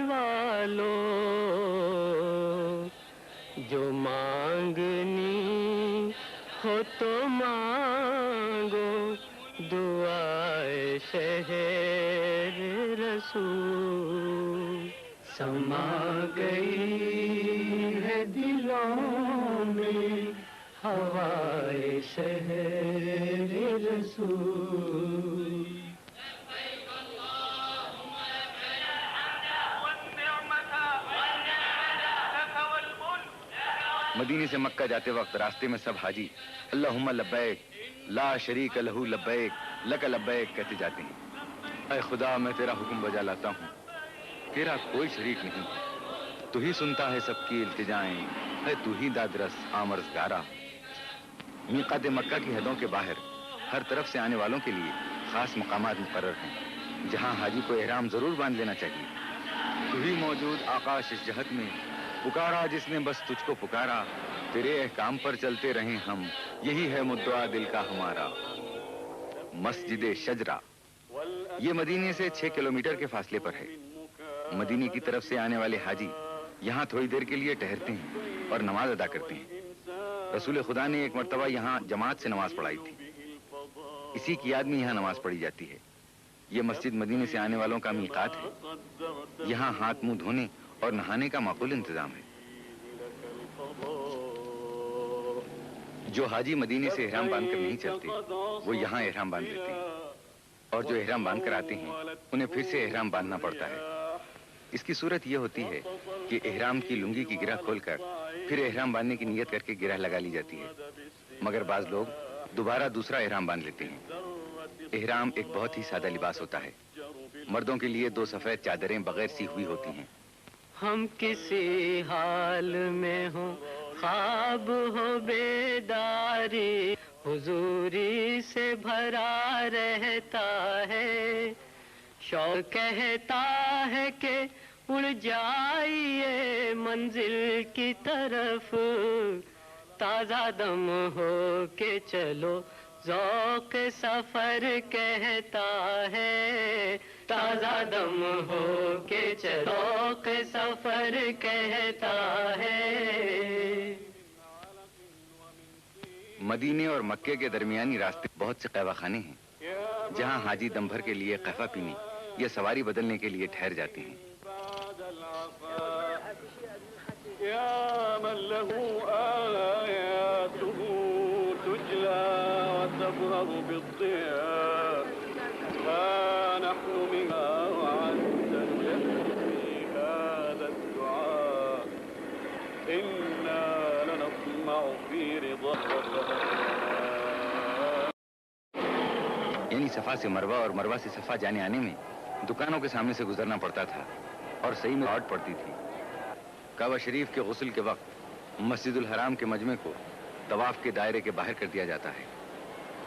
والوں، جو مانگنی ہو تو مانگو دعائے شہر رسول۔ سما گئی ہے دلوں میں ہوائے شہر رسول۔ مدینے سے مکہ جاتے وقت راستے میں سب حاجی اللہم لبیک لا شریک لہو لبیک لک لبیک کہتے جاتے ہیں۔ اے خدا میں تیرا حکم بجا لاتا ہوں، تیرا کوئی شریک نہیں، تو ہی سنتا ہے سب کی التجائیں، ہے تو ہی دادرس آمرزگارا۔ میقات مکہ کی حدوں کے باہر ہر طرف سے آنے والوں کے لیے خاص مقامات مقرر ہیں جہاں حاجی کو احرام ضرور باندھ لینا چاہیے۔ تو ہی موجود آکاش اس جہت میں، پکارا جس نے بس تجھ کو پکارا، تیرے احکام پر چلتے رہیں ہم، یہی ہے مدعا دل کا ہمارا۔ مسجد شجرہ یہ مدینے سے 6 کلومیٹر کے فاصلے پر ہے۔ مدینے کی طرف سے آنے والے حاجی یہاں تھوڑی دیر کے لیے ٹہرتے ہیں اور نماز ادا کرتے ہیں۔ رسول خدا نے ایک مرتبہ یہاں جماعت سے نماز پڑھائی تھی، اسی کی یاد میں یہاں نماز پڑھی جاتی ہے۔ یہ مسجد مدینے سے آنے والوں کا میقات ہے۔ یہاں ہاتھ منہ دھونے اور نہانے کا معقول انتظام ہے۔ جو حاجی مدینے سے احرام باندھ کر نہیں چلتے وہ یہاں احرام باندھ لیتے ہیں، اور جو احرام باندھ کر آتے ہیں انہیں پھر سے احرام باندھنا پڑتا ہے۔ اس کی صورت یہ ہوتی ہے کہ احرام کی لنگی کی گرہ کھول کر پھر احرام باندھنے کی نیت کر کے گرہ لگا لی جاتی ہے، مگر بعض لوگ دوبارہ دوسرا احرام باندھ لیتے ہیں۔ احرام ایک بہت ہی سادہ لباس ہوتا ہے۔ مردوں کے لیے 2 سفید چادریں بغیر سی ہوئی ہوتی ہیں۔ ہم کسی حال میں ہوں، خواب ہو بیداری، حضوری سے بھرا رہتا ہے۔ شوق کہتا ہے کہ اڑ جائیے منزل کی طرف، تازہ دم ہو کے چلو ذوق سفر کہتا ہے، تازہ دم ہو کے چلو ذوق سفر کہتا ہے۔ مدینے اور مکے کے درمیانی راستے بہت سے قہوہ خانے ہیں جہاں حاجی دم بھر کے لیے قہوہ پینے یا سواری بدلنے کے لیے ٹھہر جاتے ہیں۔ يا من له آياته تجلى وتبهر بالضياء، ها نحن منها وعد يهدي هذا الدعاء، إنا لنطمع في رضاك۔ یعنی صفا سے مروہ اور مروہ سے صفا جانے آنے میں دکانوں کے سامنے سے گزرنا پڑتا تھا اور صحیح میں آٹ پڑتی تھی۔ کعبہ شریف کے غسل کے وقت مسجد الحرام کے مجمع کو طواف کے دائرے کے باہر کر دیا جاتا ہے۔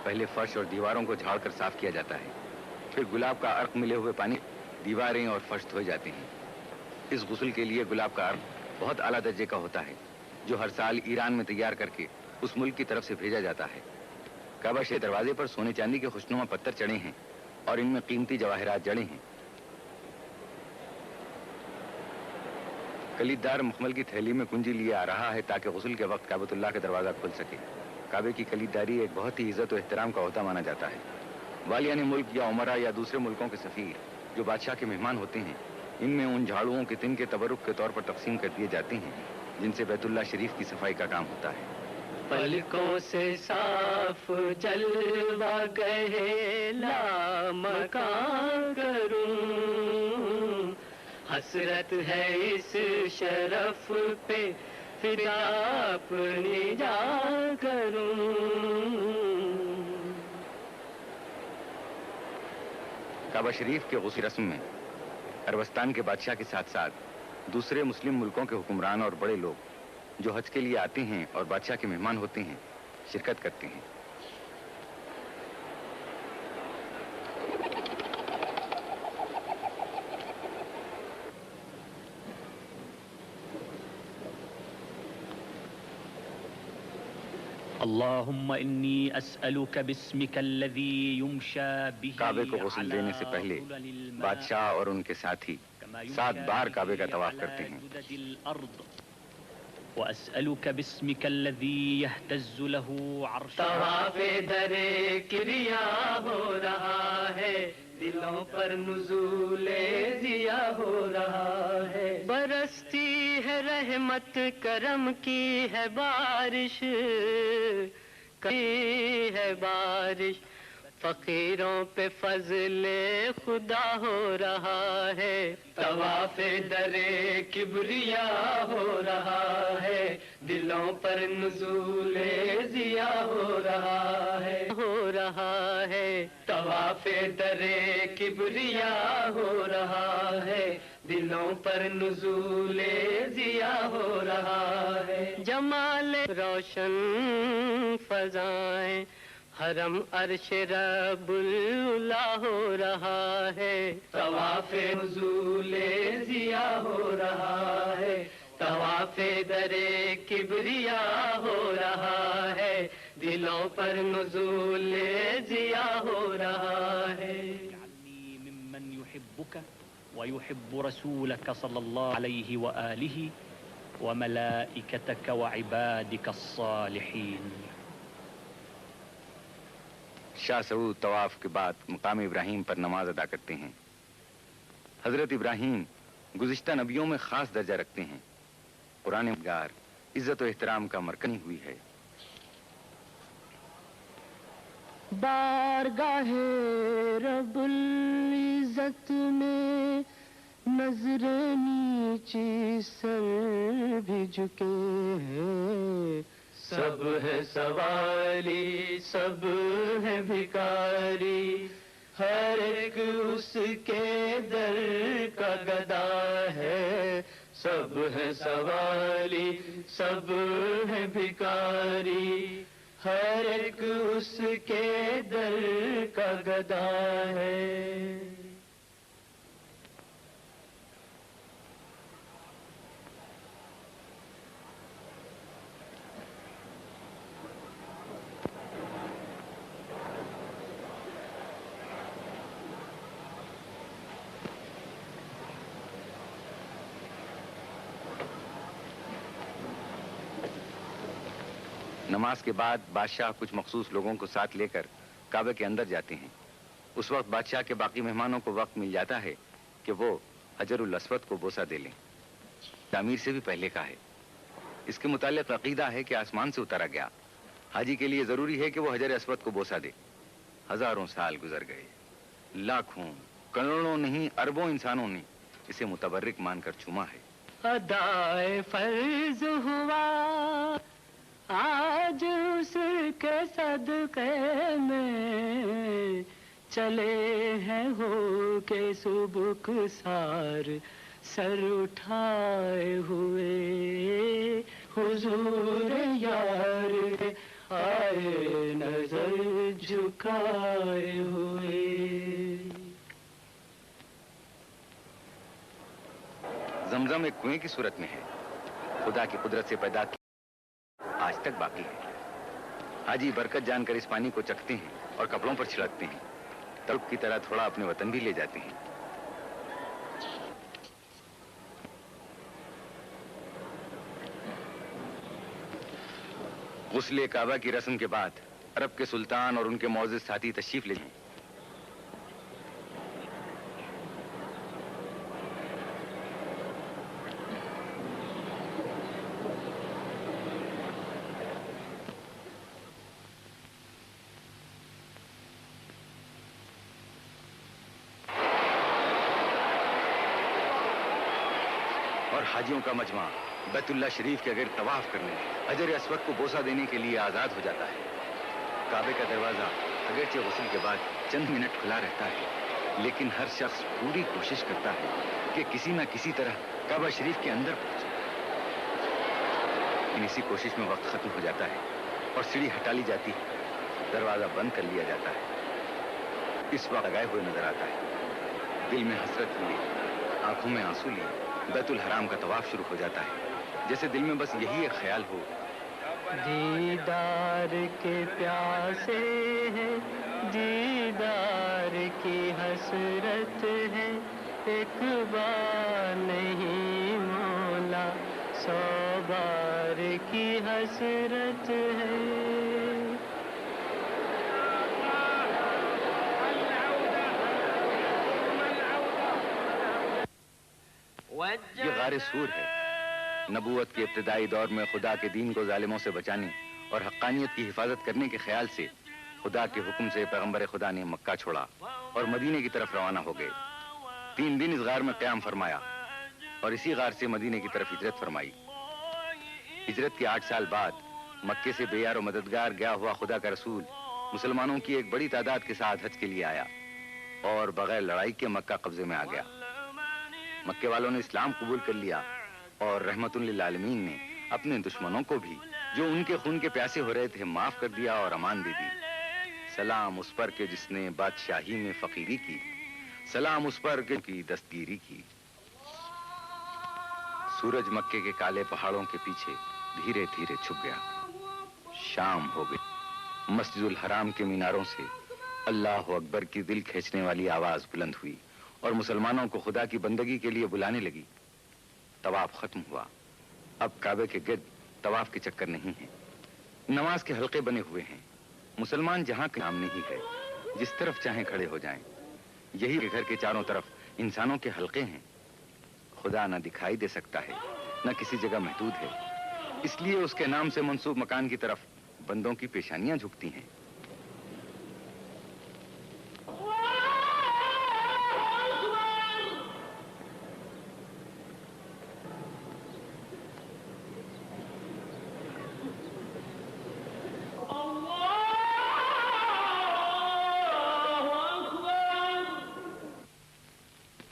پہلے فرش اور دیواروں کو جھاڑ کر صاف کیا جاتا ہے، پھر گلاب کا عرق ملے ہوئے پانی دیواریں اور فرش دھوئے جاتے ہیں۔ اس غسل کے لیے گلاب کا عرق بہت اعلیٰ درجے کا ہوتا ہے جو ہر سال ایران میں تیار کر کے اس ملک کی طرف سے بھیجا جاتا ہے۔ کعبہ شریف دروازے پر سونے چاندی کے خوشنما پتھر چڑھے ہیں اور ان میں قیمتی جواہرات جڑے ہیں۔ کلیددار مخمل کی تھیلی میں کنجی لیے آ رہا ہے تاکہ غسل کے وقت کعبۃ اللہ کا دروازہ کھل سکے۔ کعبے کی کلیدداری ایک بہت ہی عزت و احترام کا عہدہ مانا جاتا ہے۔ والیان ملک یا عمرہ یا دوسرے ملکوں کے سفیر جو بادشاہ کے مہمان ہوتے ہیں، ان میں ان جھاڑوؤں کے تن کے تبرک کے طور پر تقسیم کر دیے جاتے ہیں جن سے بیت اللہ شریف کی صفائی کا کام ہوتا ہے۔ پلکوں سے صاف جلوہ گہے لامکان کروں، حسرت ہے اس شرف پہ فدا اپنی جان کروں۔ کعبہ شریف کے غسل رسم میں عربستان کے بادشاہ کے ساتھ ساتھ دوسرے مسلم ملکوں کے حکمران اور بڑے لوگ جو حج کے لیے آتے ہیں اور بادشاہ کے مہمان ہوتے ہیں شرکت کرتے ہیں۔ اللهم إني أسألك باسمك الذي يمشى به کعبے کو غسل دینے سے پہلے بادشاہ اور ان کے ساتھی 7 بار کعبے کا طواف کرتے ہیں۔ وأسألك باسمك الذي يهتز له عرش طواف در کریا ہو رہا ہے، دلوں پر نزول ضیا ہو رہا ہے، برستی ہے رحمت کرم کی ہے بارش، کی ہے بارش، فقیروں پہ فضل خدا ہو رہا ہے، طواف در کبریا ہو رہا ہے، دلوں پر نزول ضیا ہو رہا ہے، طواف در کبریا ہو رہا ہے، دلوں پر نزول ضیا ہو رہا ہے، جمال روشن فضائیں حرم عرش رب العلا ہو رہا ہے، طواف نزول ضیا ہو رہا ہے، طواف در کبریا ہو رہا ہے، دلوں پر نزول ضیا ہو رہا ہے۔ اجعلني ممن يحبك ويحب رسولك صلى الله عليه وآله وملائكتك وعبادك الصالحين۔ شاہ سعود طواف کے بعد مقام ابراہیم پر نماز ادا کرتے ہیں۔ حضرت ابراہیم گزشتہ نبیوں میں خاص درجہ رکھتے ہیں۔ قرآن گار عزت و احترام کا مرکز ہوئی ہے۔ بارگاہ رب العزت میں نظر نیچی سر بھی جھکے ہیں، سب ہے سوالی سب ہے بھکاری، ہر ایک اس کے در کا گدا ہے، سب ہے سوالی سب ہے بھکاری، ہر ایک اس کے در کا گدا ہے۔ نماز کے بعد بادشاہ کچھ مخصوص لوگوں کو ساتھ لے کر کعبے کے اندر جاتے ہیں۔ اس وقت بادشاہ کے باقی مہمانوں کو وقت مل جاتا ہے کہ وہ حجر الاسود کو بوسہ دے لیں۔ تعمیر سے بھی پہلے کا ہے۔ اس کے متعلق عقیدہ ہے کہ آسمان سے اتارا گیا۔ حاجی کے لیے ضروری ہے کہ وہ حجر اسود کو بوسہ دے۔ ہزاروں سال گزر گئے، لاکھوں کروڑوں نہیں اربوں انسانوں نے اسے متبرک مان کر چوما ہے۔ ادائے فرض ہوا آج اس کے صدقے میں، چلے ہیں ہو کے سبک سار سر اٹھائے ہوئے، حضور یار آئے نظر جھکائے ہوئے۔ زمزم ایک کنویں کی صورت میں ہے، خدا کی قدرت سے پیدا کی، آج تک باقی ہے۔ حاجی برکت جان کر اس پانی کو چکھتے ہیں اور کپڑوں پر چھڑکتے ہیں، تڑپ کی طرح تھوڑا اپنے وطن بھی لے جاتے ہیں۔ غسل کعبہ کی رسم کے بعد عرب کے سلطان اور ان کے معزز ساتھی تشریف لے جائیں۔ اور حاجیوں کا مجمع بیت اللہ شریف کے گرد طواف کرنے، حجر اسود کو بوسہ دینے کے لیے آزاد ہو جاتا ہے۔ کعبے کا دروازہ اگرچہ غسل کے بعد چند منٹ کھلا رہتا ہے، لیکن ہر شخص پوری کوشش کرتا ہے کہ کسی نہ کسی طرح کعبہ شریف کے اندر پہنچے۔ اسی کوشش میں وقت ختم ہو جاتا ہے اور سیڑھی ہٹا لی جاتی ہے، دروازہ بند کر لیا جاتا ہے۔ اس وقت لگائے ہوئے نظر آتا ہے، دل میں حسرت لیے، آنکھوں میں آنسو لیے بیت الحرام کا طواف شروع ہو جاتا ہے، جیسے دل میں بس یہی ایک خیال ہو، دیدار کے پیاسے ہیں، دیدار کی حسرت ہے، ایک بار نہیں مولا 100 بار کی حسرت ہے۔ یہ غار سور ہے۔ نبوت کے ابتدائی دور میں خدا کے دین کو ظالموں سے بچانے اور حقانیت کی حفاظت کرنے کے خیال سے خدا کے حکم سے پیغمبر خدا نے مکہ چھوڑا اور مدینے کی طرف روانہ ہو گئے۔ 3 دن اس غار میں قیام فرمایا اور اسی غار سے مدینے کی طرف ہجرت فرمائی۔ ہجرت کے 8 سال بعد مکے سے بے یار و مددگار گیا ہوا خدا کا رسول مسلمانوں کی ایک بڑی تعداد کے ساتھ حج کے لیے آیا اور بغیر لڑائی کے مکہ قبضے میں آ گیا۔ مکے والوں نے اسلام قبول کر لیا اور رحمت للعالمین نے اپنے دشمنوں کو بھی جو ان کے خون کے پیاسے ہو رہے تھے معاف کر دیا اور امان دے دی۔ سلام اس پر کہ جس نے بادشاہی میں فقیری کی، سلام اس پر کہ کی دستگیری کی۔ سورج مکے کے کالے پہاڑوں کے پیچھے دھیرے دھیرے چھپ گیا۔ شام ہو گئی۔ مسجد الحرام کے میناروں سے اللہ اکبر کی دل کھینچنے والی آواز بلند ہوئی اور مسلمانوں کو خدا کی بندگی کے لیے بلانے لگی۔ طواف ختم ہوا۔ اب کعبے کے گرد طواف کے چکر نہیں ہیں، نماز کے حلقے بنے ہوئے ہیں۔ مسلمان جہاں کے سامنے ہی ہے، جس طرف چاہیں کھڑے ہو جائیں۔ یہی گھر کے چاروں طرف انسانوں کے حلقے ہیں۔ خدا نہ دکھائی دے سکتا ہے، نہ کسی جگہ محدود ہے، اس لیے اس کے نام سے منسوب مکان کی طرف بندوں کی پیشانیاں جھکتی ہیں۔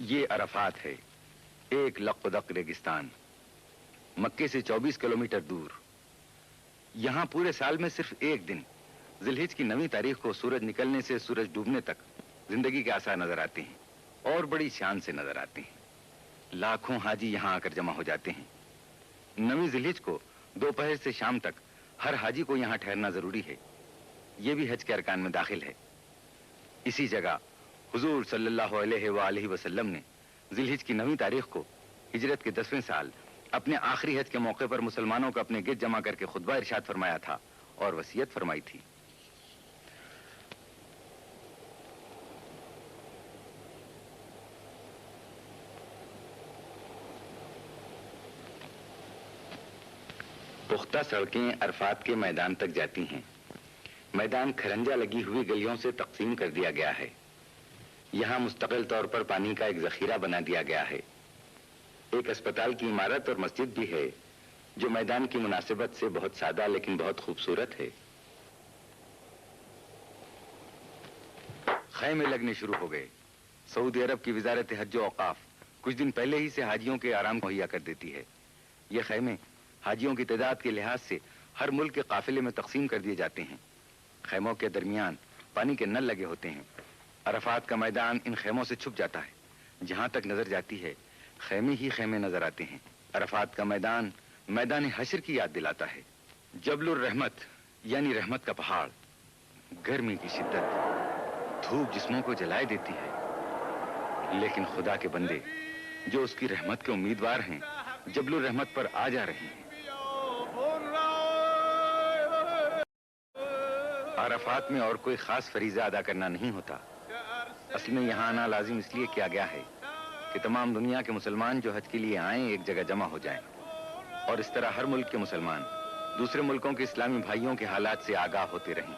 یہ عرفات ہے، ایک لق و دق ریگستان، مکے سے 24 کلومیٹر دور۔ یہاں پورے سال میں صرف ایک دن ذی الحج کی 9ویں تاریخ کو سورج نکلنے سے سورج ڈوبنے تک زندگی کے آثار نظر آتے ہیں اور بڑی شان سے نظر آتے ہیں۔ لاکھوں حاجی یہاں آ کر جمع ہو جاتے ہیں۔ 9ویں ذی الحج کو دوپہر سے شام تک ہر حاجی کو یہاں ٹھہرنا ضروری ہے۔ یہ بھی حج کے ارکان میں داخل ہے۔ اسی جگہ حضور صلی اللہ علیہ وآلہ وسلم نے ذی الحج کی 9ویں تاریخ کو ہجرت کے 10ویں سال اپنے آخری حج کے موقع پر مسلمانوں کو اپنے گرد جمع کر کے خطبہ ارشاد فرمایا تھا اور وصیت فرمائی تھی۔ پختہ سڑکیں عرفات کے میدان تک جاتی ہیں۔ میدان کھرنجا لگی ہوئی گلیوں سے تقسیم کر دیا گیا ہے۔ یہاں مستقل طور پر پانی کا ایک ذخیرہ بنا دیا گیا ہے۔ ایک اسپتال کی عمارت اور مسجد بھی ہے جو میدان کی مناسبت سے بہت سادہ لیکن بہت خوبصورت ہے۔ خیمے لگنے شروع ہو گئے۔ سعودی عرب کی وزارت حج و اوقاف کچھ دن پہلے ہی سے حاجیوں کے آرام مہیا کر دیتی ہے۔ یہ خیمے حاجیوں کی تعداد کے لحاظ سے ہر ملک کے قافلے میں تقسیم کر دیے جاتے ہیں۔ خیموں کے درمیان پانی کے نل لگے ہوتے ہیں۔ عرفات کا میدان ان خیموں سے چھپ جاتا ہے۔ جہاں تک نظر جاتی ہے خیمے ہی خیمے نظر آتے ہیں۔ عرفات کا میدان میدان حشر کی یاد دلاتا ہے۔ جبل الرحمت یعنی رحمت کا پہاڑ، گرمی کی شدت، دھوپ جسموں کو جلائے دیتی ہے، لیکن خدا کے بندے جو اس کی رحمت کے امیدوار ہیں جبل الرحمت پر آ جا رہے ہیں۔ عرفات میں اور کوئی خاص فریضہ ادا کرنا نہیں ہوتا۔ اصل میں یہاں آنا لازم اس لیے کیا گیا ہے کہ تمام دنیا کے مسلمان جو حج کے لیے آئیں ایک جگہ جمع ہو جائیں اور اس طرح ہر ملک کے مسلمان دوسرے ملکوں کے اسلامی بھائیوں کے حالات سے آگاہ ہوتے رہیں۔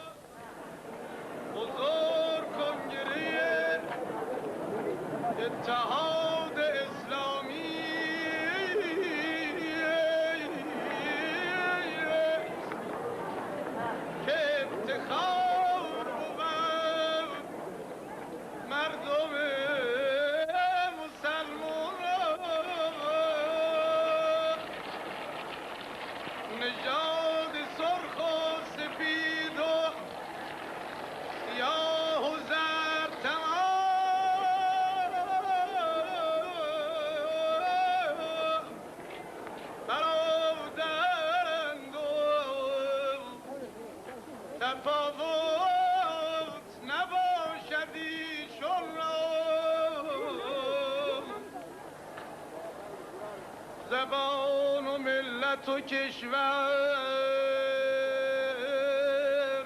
زبان و ملت و کشور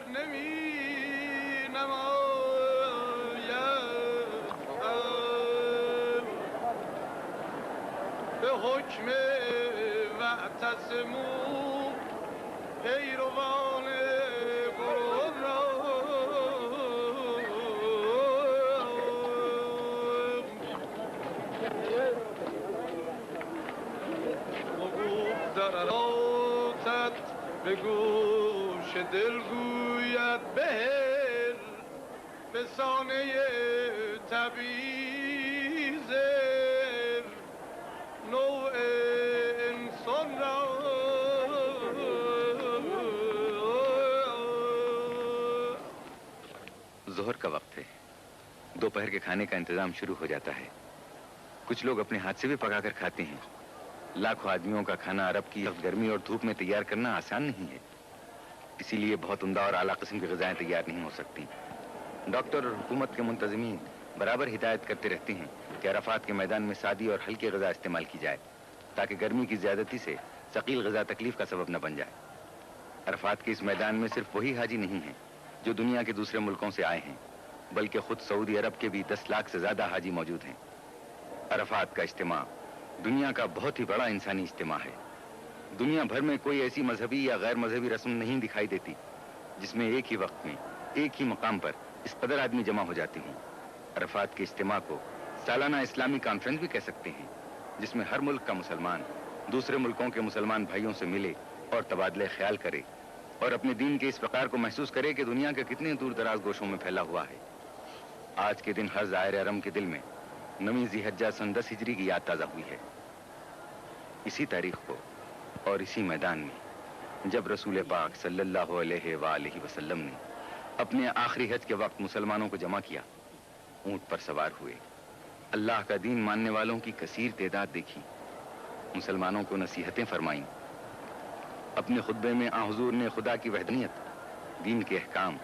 نمی نماید به حکم واعتصموا پیروان قرآن را به گوش دل گوید بهر فسانه تبعیض نوع انسان را. ظہر کا وقت ہے، دوپہر کے کھانے کا انتظام شروع ہو جاتا ہے۔ کچھ لوگ اپنے ہاتھ سے بھی پکا کر کھاتے ہیں۔ لاکھوں آدمیوں کا کھانا عرب کی گرمی اور دھوپ میں تیار کرنا آسان نہیں ہے، اسی لیے بہت عمدہ اور اعلیٰ قسم کی غذائیں تیار نہیں ہو سکتی۔ ڈاکٹر اور حکومت کے منتظمین برابر ہدایت کرتے رہتے ہیں کہ عرفات کے میدان میں سادی اور ہلکی غذا استعمال کی جائے تاکہ گرمی کی زیادتی سے ثقیل غذا تکلیف کا سبب نہ بن جائے۔ عرفات کے اس میدان میں صرف وہی حاجی نہیں ہیں جو دنیا کے دوسرے ملکوں سے آئے ہیں، بلکہ خود سعودی عرب کے بھی 10 لاکھ سے زیادہ حاجی موجود ہیں۔ عرفات کا اجتماع دنیا کا بہت ہی بڑا انسانی اجتماع ہے۔ دنیا بھر میں کوئی ایسی مذہبی یا غیر مذہبی رسم نہیں دکھائی دیتی جس میں ایک ہی وقت میں ایک ہی مقام پر اس قدر آدمی جمع ہو جاتے ہیں۔ عرفات کے اجتماع کو سالانہ اسلامی کانفرنس بھی کہہ سکتے ہیں، جس میں ہر ملک کا مسلمان دوسرے ملکوں کے مسلمان بھائیوں سے ملے اور تبادلہ خیال کرے اور اپنے دین کے اس وقار کو محسوس کرے کہ دنیا کے کتنے دور دراز گوشوں میں پھیلا ہوا ہے۔ آج کے دن ہر زائر حرم کے دل میں 9 ذی الحجہ سن 10 ہجری کی یاد تازہ ہوئی ہے۔ اسی تاریخ کو اور اسی میدان میں جب رسول پاک صلی اللہ علیہ وآلہ وسلم نے اپنے آخری حج کے وقت مسلمانوں کو جمع کیا، اونٹ پر سوار ہوئے، اللہ کا دین ماننے والوں کی کثیر تعداد دیکھی، مسلمانوں کو نصیحتیں فرمائیں۔ اپنے خطبے میں آن حضور نے خدا کی وحدانیت، دین کے احکام،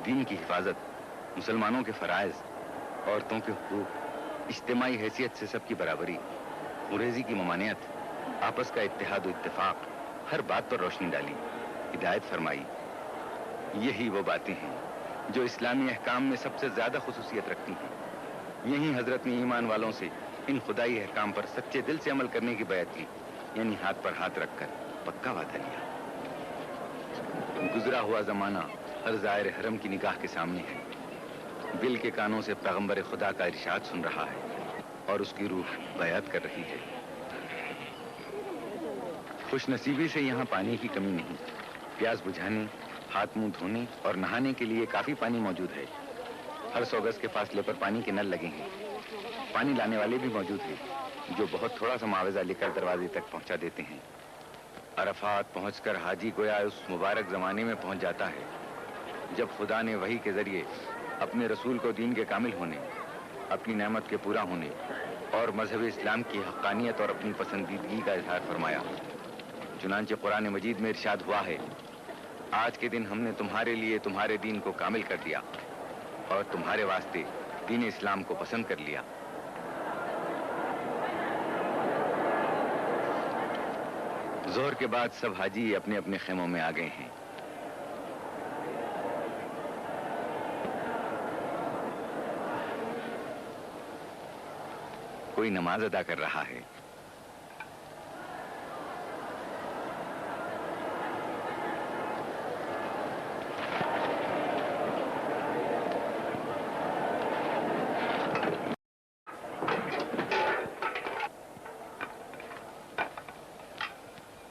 دین کی حفاظت، مسلمانوں کے فرائض، عورتوں کے حقوق، اجتماعی حیثیت سے سب کی برابری، خریزی کی ممانعت، آپس کا اتحاد و اتفاق، ہر بات پر روشنی ڈالی، ہدایت فرمائی۔ یہی وہ باتیں ہیں جو اسلامی احکام میں سب سے زیادہ خصوصیت رکھتی ہیں۔ یہی حضرت نے ایمان والوں سے ان خدائی احکام پر سچے دل سے عمل کرنے کی بیعت کی، یعنی ہاتھ پر ہاتھ رکھ کر پکا وعدہ لیا۔ گزرا ہوا زمانہ ہر زائر حرم کی نگاہ کے سامنے ہے، دل کے کانوں سے پیغمبر خدا کا ارشاد سن رہا ہے اور اس کی روح بیعت کر رہی ہے۔ خوش نصیبی سے یہاں پانی کی کمی نہیں، پیاس بجھانے، ہاتھ منہ دھونے اور نہانے کے لیے کافی پانی موجود ہے۔ ہر 100 گز کے فاصلے پر پانی کے نل لگے ہیں۔ پانی لانے والے بھی موجود ہیں جو بہت تھوڑا سا معاوضہ لے کر دروازے تک پہنچا دیتے ہیں۔ عرفات پہنچ کر حاجی گویا اس مبارک زمانے میں پہنچ جاتا ہے جب خدا نے وحی کے ذریعے اپنے رسول کو دین کے کامل ہونے، اپنی نعمت کے پورا ہونے اور مذہب اسلام کی حقانیت اور اپنی پسندیدگی کا اظہار فرمایا۔ چنانچہ قرآن مجید میں ارشاد ہوا ہے، آج کے دن ہم نے تمہارے لیے تمہارے دین کو کامل کر دیا اور تمہارے واسطے دین اسلام کو پسند کر لیا۔ ظہر کے بعد سب حاجی اپنے اپنے خیموں میں آ گئے ہیں۔ کوئی نماز ادا کر رہا ہے،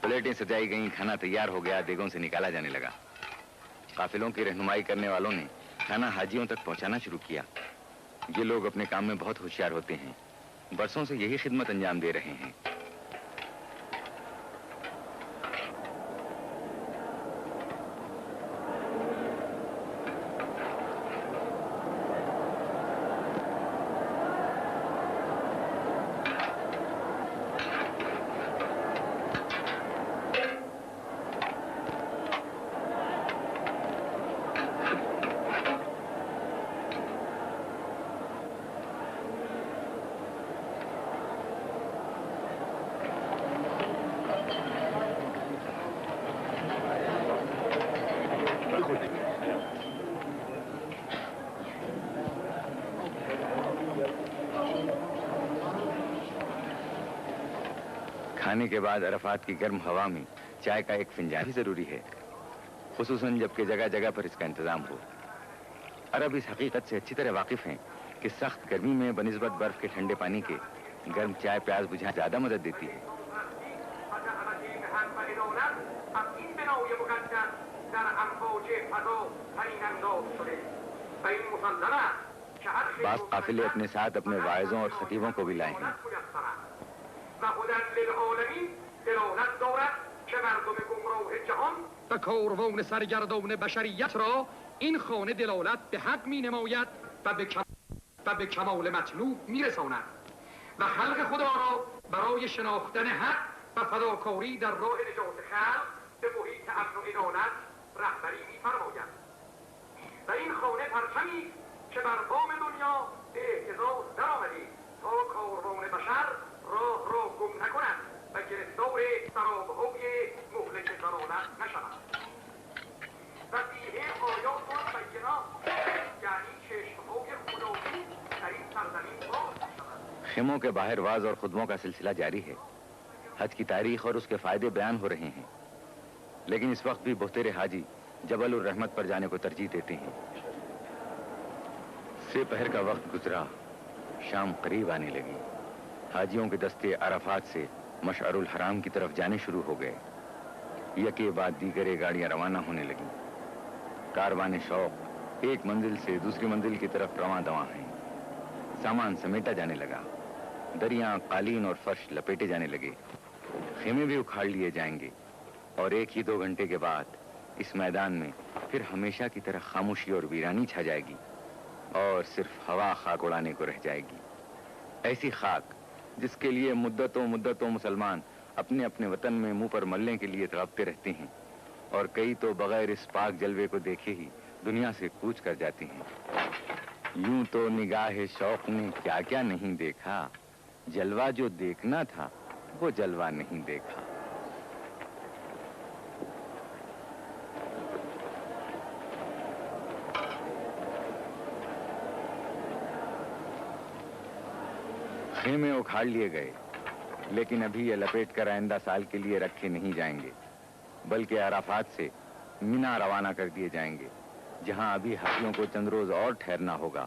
پلیٹیں سجائی گئیں، کھانا تیار ہو گیا، دیگوں سے نکالا جانے لگا۔ قافلوں کی رہنمائی کرنے والوں نے کھانا حاجیوں تک پہنچانا شروع کیا۔ یہ لوگ اپنے کام میں بہت ہوشیار ہوتے ہیں، برسوں سے یہی خدمت انجام دے رہے ہیں۔ کھانے کے بعد عرفات کی گرم ہوا میں چائے کا ایک فنجان بھی ضروری ہے، خصوصاً جبکہ جگہ جگہ پر اس کا انتظام ہو۔ عرب اس حقیقت سے اچھی طرح واقف ہیں کہ سخت گرمی میں بنسبت برف کے ٹھنڈے پانی کے گرم چائے پیاس بجھانے زیادہ مدد دیتی ہے۔ بعض قافلے اپنے ساتھ اپنے واعظوں اور خطیبوں کو بھی لائے ہیں. و کاروان سرگردان بشریت را این خانه دلالت به حق می نماید و به کمال مطلوب می رساند و خلق خدا را برای شناختن حق و فداکاری در راه نجات خلق به محیط امن و عدالت رهبری می فرماید و این خانه پرچمی که بر بام دنیا به اهتزاز درآمده تا کاروان بشر راه را گم نکند و گرفتار سرابهای مهلک ضلالت نشود و فیه آیات و بینات یعنی چشمهای خدایی در این سرزمین باز می‌شود. خیموں کے باہر واعظ اور خطبوں کا سلسلہ جاری ہے. حج کی تاریخ اور اس کے فائدے بیان ہو رہے ہیں، لیکن اس وقت بھی بہتر حاجی جبل الرحمت پر جانے کو ترجیح دیتے ہیں. سپہر کا وقت گزرا، شام قریب آنے لگی. حاجیوں کے دستے عرفات سے مشعر الحرام کی طرف جانے شروع ہو گئے. یکے بعد دیگر گاڑیاں روانہ ہونے لگیں. کاروان شوق ایک منزل سے دوسری منزل کی طرف رواں دواں ہیں. سامان سمیٹا جانے لگا. دریاں، قالین اور فرش لپیٹے جانے لگے. خیمے بھی اکھاڑ لیے جائیں گے اور 1-2 گھنٹے کے بعد اس میدان میں پھر ہمیشہ کی طرح خاموشی اور ویرانی چھا جائے گی اور صرف ہوا خاک اڑانے کو رہ جائے گی. ایسی خاک جس کے لیے مدتوں مسلمان اپنے اپنے وطن میں منہ پر ملنے کے لیے تڑپتے رہتے ہیں، اور کئی تو بغیر اس پاک جلوے کو دیکھے ہی دنیا سے کوچ کر جاتے ہیں. یوں تو نگاہ شوق نے کیا کیا نہیں دیکھا، جلوہ جو دیکھنا تھا وہ جلوہ نہیں دیکھا. خیمے اکھاڑ لیے گئے، لیکن ابھی یہ لپیٹ کر آئندہ سال کے لیے رکھے نہیں جائیں گے، بلکہ عرفات سے مینا روانہ کر دیے جائیں گے، جہاں ابھی حاجیوں کو چند روز اور ٹھہرنا ہوگا.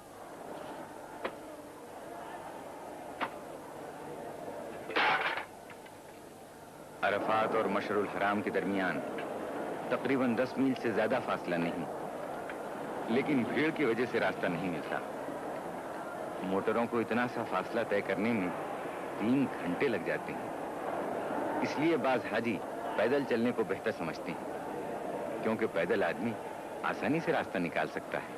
عرفات اور مشعر الحرام کے درمیان تقریباً 10 میل سے زیادہ فاصلہ نہیں، لیکن بھیڑ کی وجہ سے راستہ نہیں ملتا. موٹروں کو اتنا سا فاصلہ طے کرنے میں 3 گھنٹے لگ جاتے ہیں. اس لیے بعض حاجی پیدل چلنے کو بہتر سمجھتے ہیں، کیونکہ پیدل آدمی آسانی سے راستہ نکال سکتا ہے.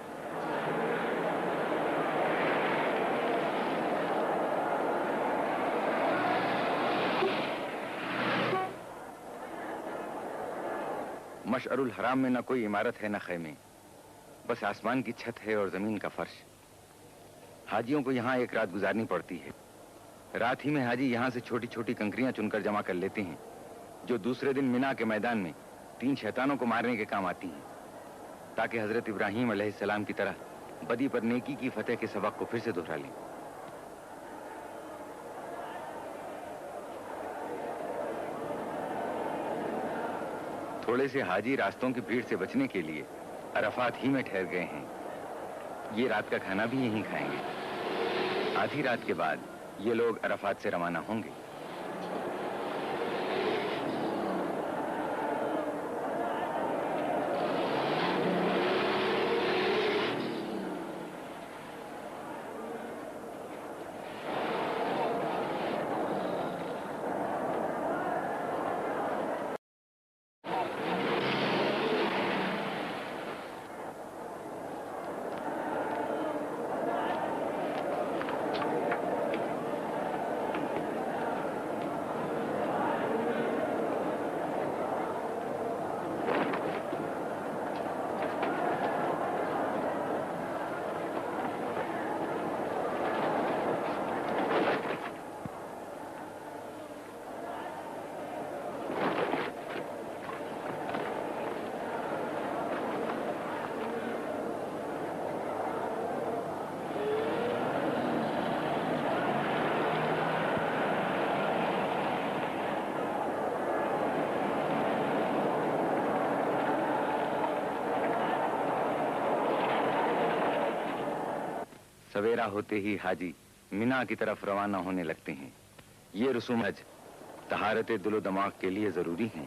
مشعر الحرام میں نہ کوئی عمارت ہے نہ خیمے، بس آسمان کی چھت ہے اور زمین کا فرش. حاجیوں کو یہاں ایک رات گزارنی پڑتی ہے. رات ہی میں حاجی یہاں سے چھوٹی چھوٹی کنکریاں چن کر جمع کر لیتے ہیں، جو دوسرے دن مینا کے میدان میں 3 شیطانوں کو مارنے کے کام آتی ہیں، تاکہ حضرت ابراہیم علیہ السلام کی طرح بدی پر نیکی کی فتح کے سبق کو پھر سے دہرا لیں. تھوڑے سے حاجی راستوں کی بھیڑ سے بچنے کے لیے عرفات ہی میں ٹھہر گئے ہیں. یہ رات کا کھانا بھی یہیں کھائیں گے. آدھی رات کے بعد یہ لوگ عرفات سے روانہ ہوں گے. سویرا ہوتے ہی حاجی مینا کی طرف روانہ ہونے لگتے ہیں. یہ رسوم حج طہارت دل و دماغ کے لیے ضروری ہیں.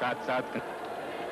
7-7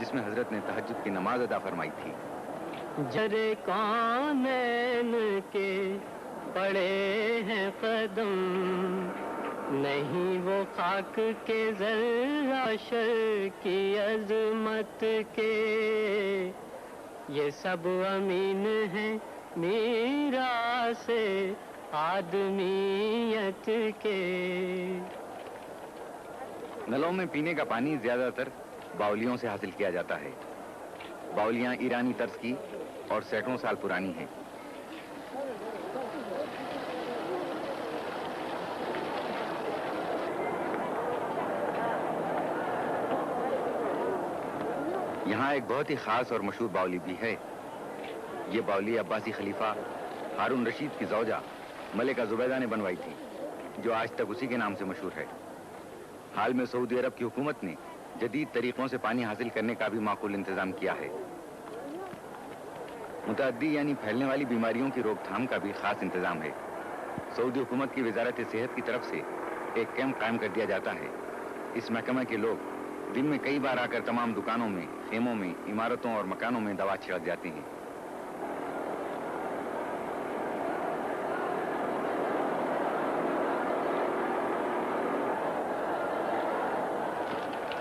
جس میں حضرت نے تہجد کی نماز ادا فرمائی تھی۔ جرے کونین کے پڑے ہیں قدم، نہیں وہ خاک کے ذرہ شر کی عظمت کے، یہ سب امین ہیں میراث آدمیت کے۔ نلوں میں پینے کا پانی زیادہ تر باولیوں سے حاصل کیا جاتا ہے۔ باولیاں ایرانی طرز کی اور سینکڑوں سال پرانی ہیں۔ یہاں ایک بہت ہی خاص اور مشہور باولی بھی ہے۔ یہ باولی عباسی خلیفہ ہارون رشید کی زوجہ ملکہ زبیدہ نے بنوائی تھی، جو آج تک اسی کے نام سے مشہور ہے۔ حال میں سعودی عرب کی حکومت نے جدید طریقوں سے پانی حاصل کرنے کا بھی معقول انتظام کیا ہے۔ متعدی یعنی پھیلنے والی بیماریوں کی روک تھام کا بھی خاص انتظام ہے۔ سعودی حکومت کی وزارت صحت کی طرف سے ایک کیمپ قائم کر دیا جاتا ہے۔ اس محکمہ کے لوگ دن میں کئی بار آ کر تمام دکانوں میں، خیموں میں، عمارتوں اور مکانوں میں دوا چھڑک جاتے ہیں۔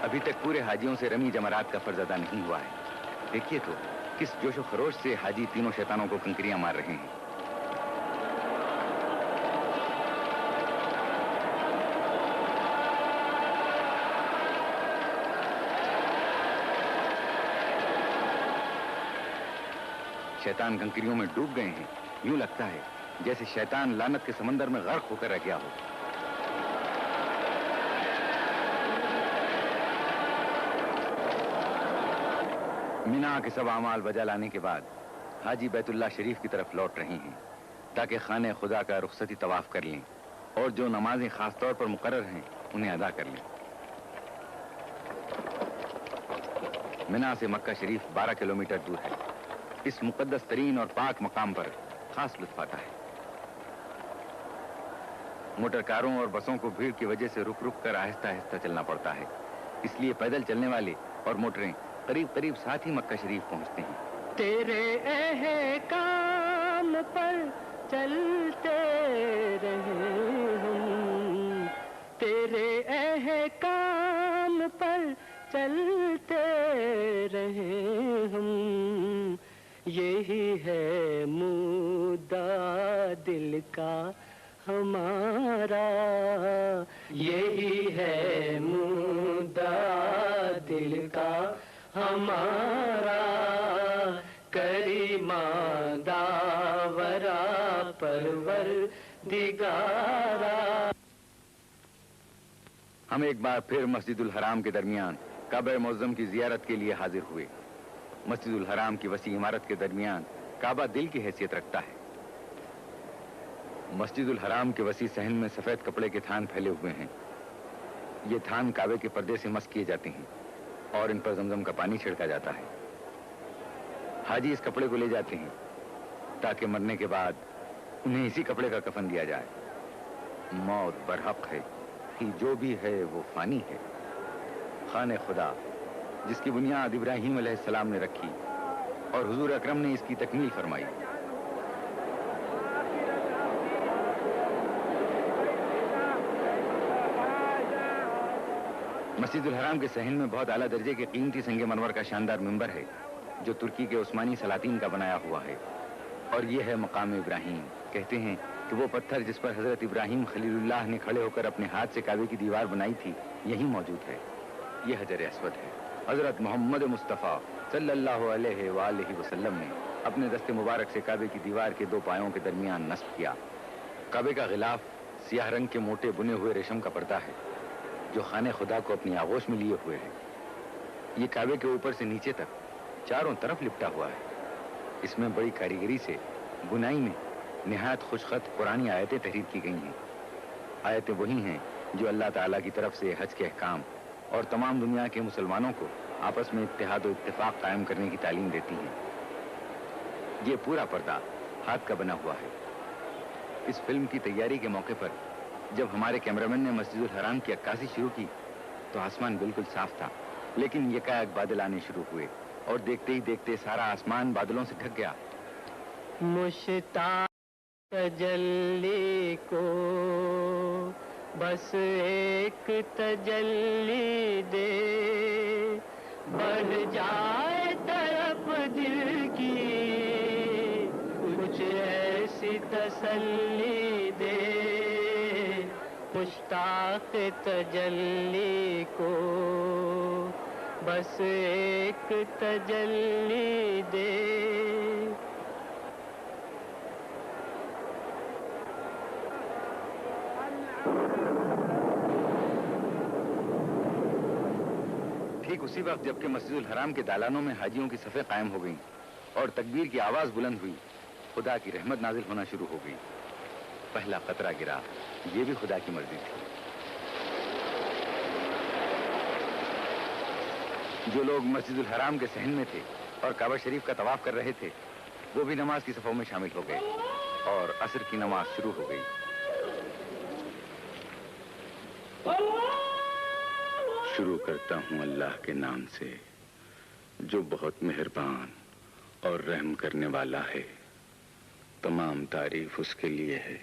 ابھی تک پورے حاجیوں سے رمی جمرات کا فرض ادا نہیں ہوا ہے۔ دیکھیے تو کس جوش و خروش سے حاجی تینوں شیطانوں کو کنکریاں مار رہے ہیں۔ شیطان کنکریوں میں ڈوب گئے ہیں۔ یوں لگتا ہے جیسے شیطان لعنت کے سمندر میں غرق ہو کر رہ گیا ہو۔ مینا کے سب اعمال بجا لانے کے بعد حاجی بیت اللہ شریف کی طرف لوٹ رہے ہیں تاکہ خانہ خدا کا رخصتی طواف کر لیں اور جو نمازیں خاص طور پر مقرر ہیں انہیں ادا کر لیں۔ مینا سے مکہ شریف 12 کلومیٹر دور ہے۔ اس مقدس ترین اور پاک مقام پر خاص لطف آتا ہے۔ موٹر کاروں اور بسوں کو بھیڑ کی وجہ سے رک رک کر آہستہ آہستہ چلنا پڑتا ہے، اس لیے پیدل چلنے والے اور موٹریں قریب قریب ساتھ ہی مکہ شریف پہنچتے ہیں۔ تیرے احکام پر چلتے رہے ہم، تیرے احکام پر چلتے رہے ہم، یہی ہے مدعا دل کا ہمارا، یہی ہے مدعا دل کا ہمارا، کریمہ داورا پروردگارا۔ ہم ایک بار پھر مسجد الحرام کے درمیان کعبہ معظم کی زیارت کے لیے حاضر ہوئے۔ مسجد الحرام کی وسیع عمارت کے درمیان کعبہ دل کی حیثیت رکھتا ہے۔ مسجد الحرام کے وسیع صحن میں سفید کپڑے کے تھان پھیلے ہوئے ہیں۔ یہ تھان کعبے کے پردے سے مس کیے جاتے ہیں اور ان پر زمزم کا پانی چھڑکا جاتا ہے۔ حاجی اس کپڑے کو لے جاتے ہیں تاکہ مرنے کے بعد انہیں اسی کپڑے کا کفن دیا جائے۔ موت برحق ہے کہ جو بھی ہے وہ فانی ہے۔ خانہ خدا جس کی بنیاد ابراہیم علیہ السلام نے رکھی اور حضور اکرم نے اس کی تکمیل فرمائی۔ مسجد الحرام کے صحن میں بہت اعلیٰ درجے کے قیمتی سنگ مرمر کا شاندار منبر ہے جو ترکی کے عثمانی سلاطین کا بنایا ہوا ہے، اور یہ ہے مقام ابراہیم۔ کہتے ہیں کہ وہ پتھر جس پر حضرت ابراہیم خلیل اللہ نے کھڑے ہو کر اپنے ہاتھ سے کعبے کی دیوار بنائی تھی یہی موجود ہے۔ یہ حجر اسود ہے۔ حضرت محمد مصطفیٰ صلی اللہ علیہ وآلہ وسلم نے اپنے دست مبارک سے کعبے کی دیوار کے 2 پایوں کے درمیان نصب کیا۔ کعبے کا غلاف سیاہ رنگ کے موٹے بنے ہوئے ریشم کا پردہ ہے جو خانہ خدا کو اپنی آغوش میں لیے ہوئے ہے۔ یہ کعبے کے اوپر سے نیچے تک چاروں طرف لپٹا ہوا ہے۔ اس میں بڑی کاریگری سے بنائی میں نہایت خوشخط قرآنی آیتیں تحریر کی گئی ہیں۔ آیتیں وہی ہیں جو اللہ تعالیٰ کی طرف سے حج کے احکام اور تمام دنیا کے مسلمانوں کو آپس میں اتحاد و اتفاق قائم کرنے کی تعلیم دیتی ہیں۔ یہ پورا پردہ ہاتھ کا بنا ہوا ہے۔ اس فلم کی تیاری کے موقع پر جب ہمارے کیمرامین نے مسجد الحرام کی عکاسی شروع کی تو آسمان بالکل صاف تھا لیکن یکایک بادل آنے شروع ہوئے اور دیکھتے ہی دیکھتے سارا آسمان بادلوں سے ڈھک گیا. مشتاق تجلی کو بس ایک تجلی دے، بڑھ جائے طرف دل کی کچھ ایسی تسلی دے. مشتاق تجلی کو بس ایک تجلی دے. ٹھیک اسی وقت جبکہ مسجد الحرام کے دالانوں میں حاجیوں کی صفیں قائم ہو گئیں اور تکبیر کی آواز بلند ہوئی، خدا کی رحمت نازل ہونا شروع ہو گئی. پہلا قطرہ گرا، یہ بھی خدا کی مرضی تھی. جو لوگ مسجد الحرام کے صحن میں تھے اور کعبہ شریف کا طواف کر رہے تھے وہ بھی نماز کی صفوں میں شامل ہو گئے اور عصر کی نماز شروع ہو گئی. شروع کرتا ہوں اللہ کے نام سے جو بہت مہربان اور رحم کرنے والا ہے. تمام تعریف اس کے لیے ہے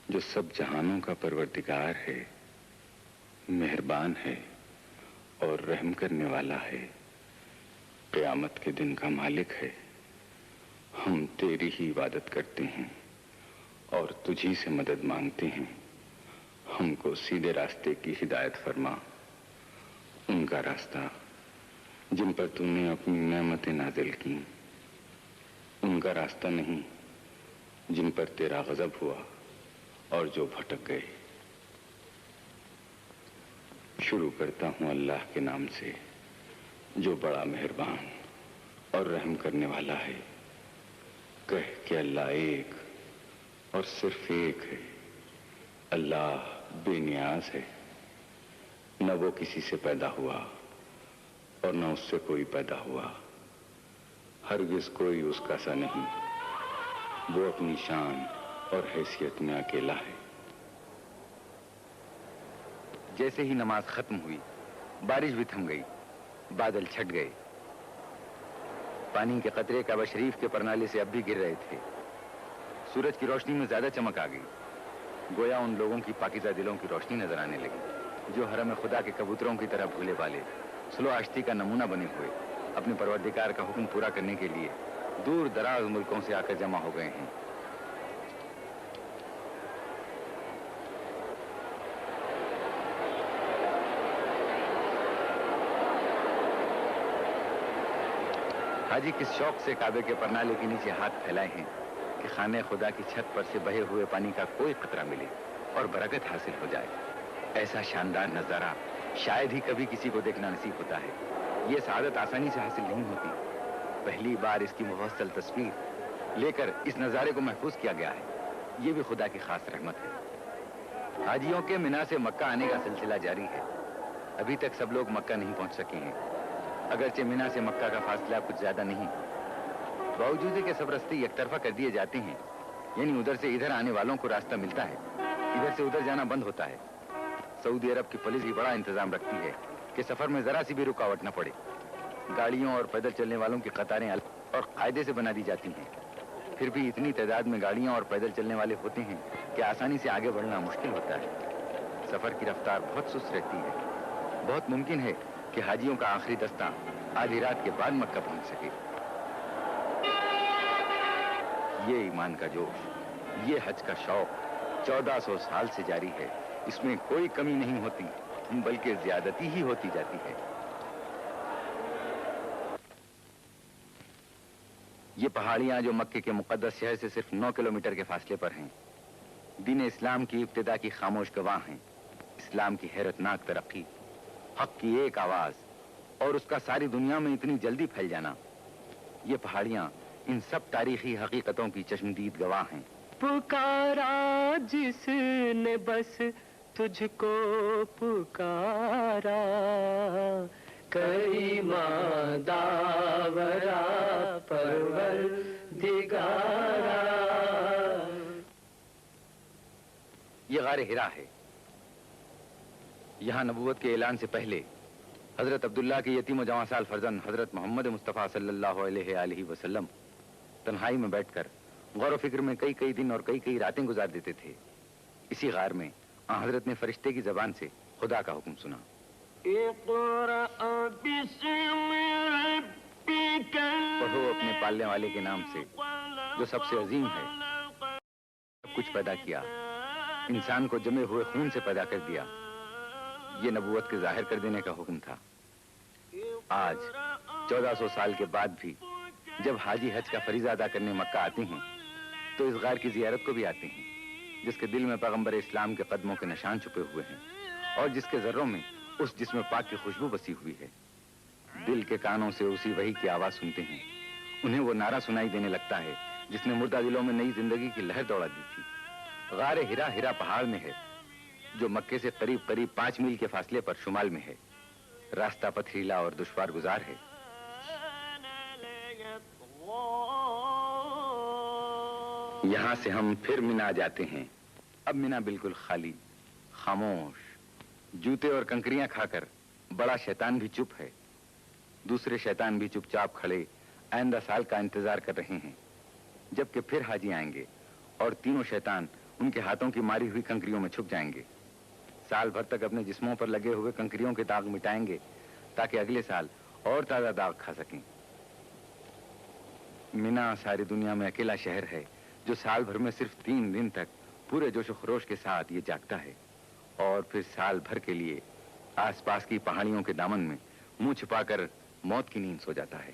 جو سب جہانوں کا پروردگار ہے، مہربان ہے اور رحم کرنے والا ہے، قیامت کے دن کا مالک ہے. ہم تیری ہی عبادت کرتے ہیں اور تجھی سے مدد مانگتے ہیں. ہم کو سیدھے راستے کی ہدایت فرما، ان کا راستہ جن پر تم نے اپنی نعمتیں نازل کی، ان کا راستہ نہیں جن پر تیرا غضب ہوا اور جو بھٹک گئے. شروع کرتا ہوں اللہ کے نام سے جو بڑا مہربان اور رحم کرنے والا ہے. کہہ کہ اللہ ایک اور صرف ایک ہے. اللہ بے نیاز ہے، نہ وہ کسی سے پیدا ہوا اور نہ اس سے کوئی پیدا ہوا. ہرگز کوئی اس کا سا نہیں، وہ اپنی شان اور حیثیت میں اکیلا ہے. جیسے ہی نماز ختم ہوئی بارش بھی تھم گئی، بادل چھٹ گئے. پانی کے قطرے کعبہ شریف کے پرنالے سے اب بھی گر رہے تھے. سورج کی روشنی میں زیادہ چمک آ گئی، گویا ان لوگوں کی پاکیزہ دلوں کی روشنی نظر آنے لگی جو حرم خدا کے کبوتروں کی طرح بھولے والے، سلو آشتی کا نمونہ بنے ہوئے اپنے پروردگار کا حکم پورا کرنے کے لیے دور دراز ملکوں سے آ کر جمع ہو گئے ہیں. حاجی کس شوق سے کعبے کے پرنالے کے نیچے ہاتھ پھیلائے ہیں کہ خانہ خدا کی چھت پر سے بہے ہوئے پانی کا کوئی قطرہ ملے اور برکت حاصل ہو جائے. ایسا شاندار نظارہ شاید ہی کبھی کسی کو دیکھنا نصیب ہوتا ہے. یہ سعادت آسانی سے حاصل نہیں ہوتی. پہلی بار اس کی مفصل تصویر لے کر اس نظارے کو محفوظ کیا گیا ہے. یہ بھی خدا کی خاص رحمت ہے. حاجیوں کے منا سے مکہ آنے کا سلسلہ جاری ہے. ابھی تک سب لوگ مکہ نہیں پہنچ سکے ہیں، اگرچہ منا سے مکہ کا فاصلہ کچھ زیادہ نہیں. باوجود کہ سب راستے یک طرفہ کر دیے جاتے ہیں، یعنی ادھر سے ادھر آنے والوں کو راستہ ملتا ہے، ادھر سے ادھر جانا بند ہوتا ہے. سعودی عرب کی پولیس بھی بڑا انتظام رکھتی ہے کہ سفر میں ذرا سی بھی رکاوٹ نہ پڑے. گاڑیوں اور پیدل چلنے والوں کی قطاریں الگ اور قاعدے سے بنا دی جاتی ہیں. پھر بھی اتنی تعداد میں گاڑیاں اور پیدل چلنے والے ہوتے ہیں کہ آسانی سے آگے بڑھنا مشکل ہوتا ہے. سفر کی رفتار بہت سست رہتی ہے. بہت ممکن ہے کہ حاجیوں کا آخری دستہ آدھی رات کے بعد مکہ پہنچ سکے. یہ ایمان کا جوش، یہ حج کا شوق 1400 سال سے جاری ہے. اس میں کوئی کمی نہیں ہوتی بلکہ زیادتی ہی ہوتی جاتی ہے. یہ پہاڑیاں جو مکے کے مقدس شہر سے صرف 9 کلومیٹر کے فاصلے پر ہیں، دین اسلام کی ابتدا کی خاموش گواہ ہیں. اسلام کی حیرت ناک ترقی، حق کی ایک آواز اور اس کا ساری دنیا میں اتنی جلدی پھیل جانا. یہ پہاڑیاں ان سب تاریخی حقیقتوں کی چشمدید گواہ ہیں. پکارا جس نے بس تجھ کو پکارا، کریما داورا پروردگارا. یہ غار حرا ہے. یہاں نبوت کے اعلان سے پہلے حضرت عبداللہ کے یتیم و جواں سال فرزند حضرت محمد مصطفیٰ صلی اللہ علیہ وآلہ وسلم تنہائی میں بیٹھ کر غور و فکر میں کئی دن اور کئی راتیں گزار دیتے تھے۔ اسی غار میں آن حضرت نے فرشتے کی زبان سے خدا کا حکم سنا، پڑھو اپنے پالنے والے کے نام سے جو سب سے عظیم ہے۔ سب کچھ پیدا کیا، انسان کو جمے ہوئے خون سے پیدا کر دیا۔ یہ نبوت کے ظاہر کر دینے کا حکم تھا۔ آج 1400 سال کے بعد بھی جب حاجی حج کا فریضہ ادا کرنے مکہ آتے ہیں تو اس غار کی زیارت کو بھی آتے ہیں جس کے دل میں پیغمبر اسلام کے قدموں کے نشان چھپے ہوئے ہیں اور جس کے ذروں میں اس جسم پاک کی خوشبو بسی ہوئی ہے۔ دل کے کانوں سے اسی وحی کی آواز سنتے ہیں، انہیں وہ نعرہ سنائی دینے لگتا ہے جس نے مردہ دلوں میں نئی زندگی کی لہر دوڑا دی تھی۔ غار ہرا پہاڑ میں ہے جو مکے سے قریب 5 میل کے فاصلے پر شمال میں ہے۔ راستہ پتھریلا اور دشوار گزار ہے۔ یہاں سے ہم پھر مینا جاتے ہیں۔ اب مینا بالکل خالی، خاموش، جوتے اور کنکریاں کھا کر بڑا شیطان بھی چپ ہے۔ دوسرے شیطان بھی چپ چاپ کھڑے آئندہ سال کا انتظار کر رہے ہیں جبکہ پھر حاجی آئیں گے اور تینوں شیطان ان کے ہاتھوں کی ماری ہوئی کنکریوں میں چھپ جائیں گے۔ سال بھر تک اپنے جسموں پر لگے ہوئے کنکریوں کے داغ مٹائیں گے تاکہ اگلے سال اور تازہ داغ کھا سکیں۔ مینا ساری دنیا میں اکیلا شہر ہے جو سال بھر میں صرف 3 دن تک پورے جوش و خروش کے ساتھ یہ جاگتا ہے اور پھر سال بھر کے لیے آس پاس کی پہاڑیوں کے دامن میں منہ چھپا کر موت کی نیند سو جاتا ہے۔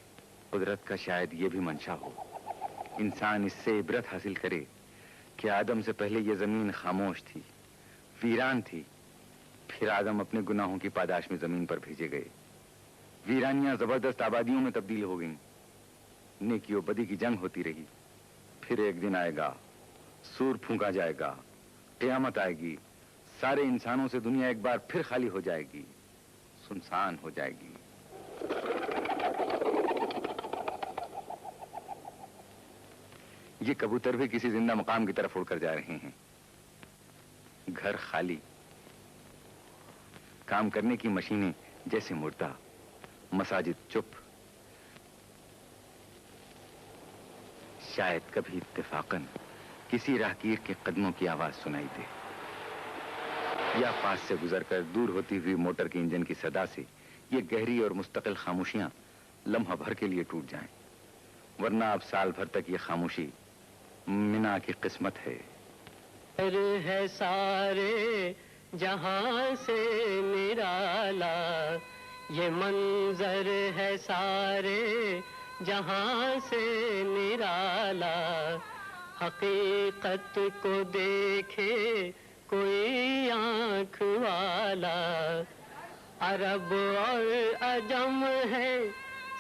قدرت کا شاید یہ بھی منشا ہو، انسان اس سے عبرت حاصل کرے کہ آدم سے پہلے یہ زمین خاموش تھی، ویران تھی، پھر آدم اپنے گناہوں کی پاداش میں زمین پر بھیجے گئے۔ ویرانیاں زبردست آبادیوں میں تبدیل ہو گئیں، نیکی و بدی کی جنگ ہوتی رہی۔ پھر ایک دن آئے گا، سور پھونکا جائے گا، قیامت آئے گی، سارے انسانوں سے دنیا ایک بار پھر خالی ہو جائے گی، سنسان ہو جائے گی۔ یہ کبوتر بھی کسی زندہ مقام کی طرف اڑ کر جا رہے ہیں۔ گھر خالی، کام کرنے کی مشینیں جیسے مردہ، مساجد چپ۔ شاید کبھی اتفاقاً کسی راہگیر کے قدموں کی آواز سنائی دے یا پاس سے گزر کر دور ہوتی ہوئی موٹر کے انجن کی صدا سے یہ گہری اور مستقل خاموشیاں لمحہ بھر کے لیے ٹوٹ جائیں، ورنہ اب سال بھر تک یہ خاموشی مینا کی قسمت ہے۔ ہے سارے جہاں سے نرالا، یہ منظر ہے سارے جہاں سے نرالا، حقیقت کو دیکھے کوئی آنکھ والا، عرب اور عجم ہے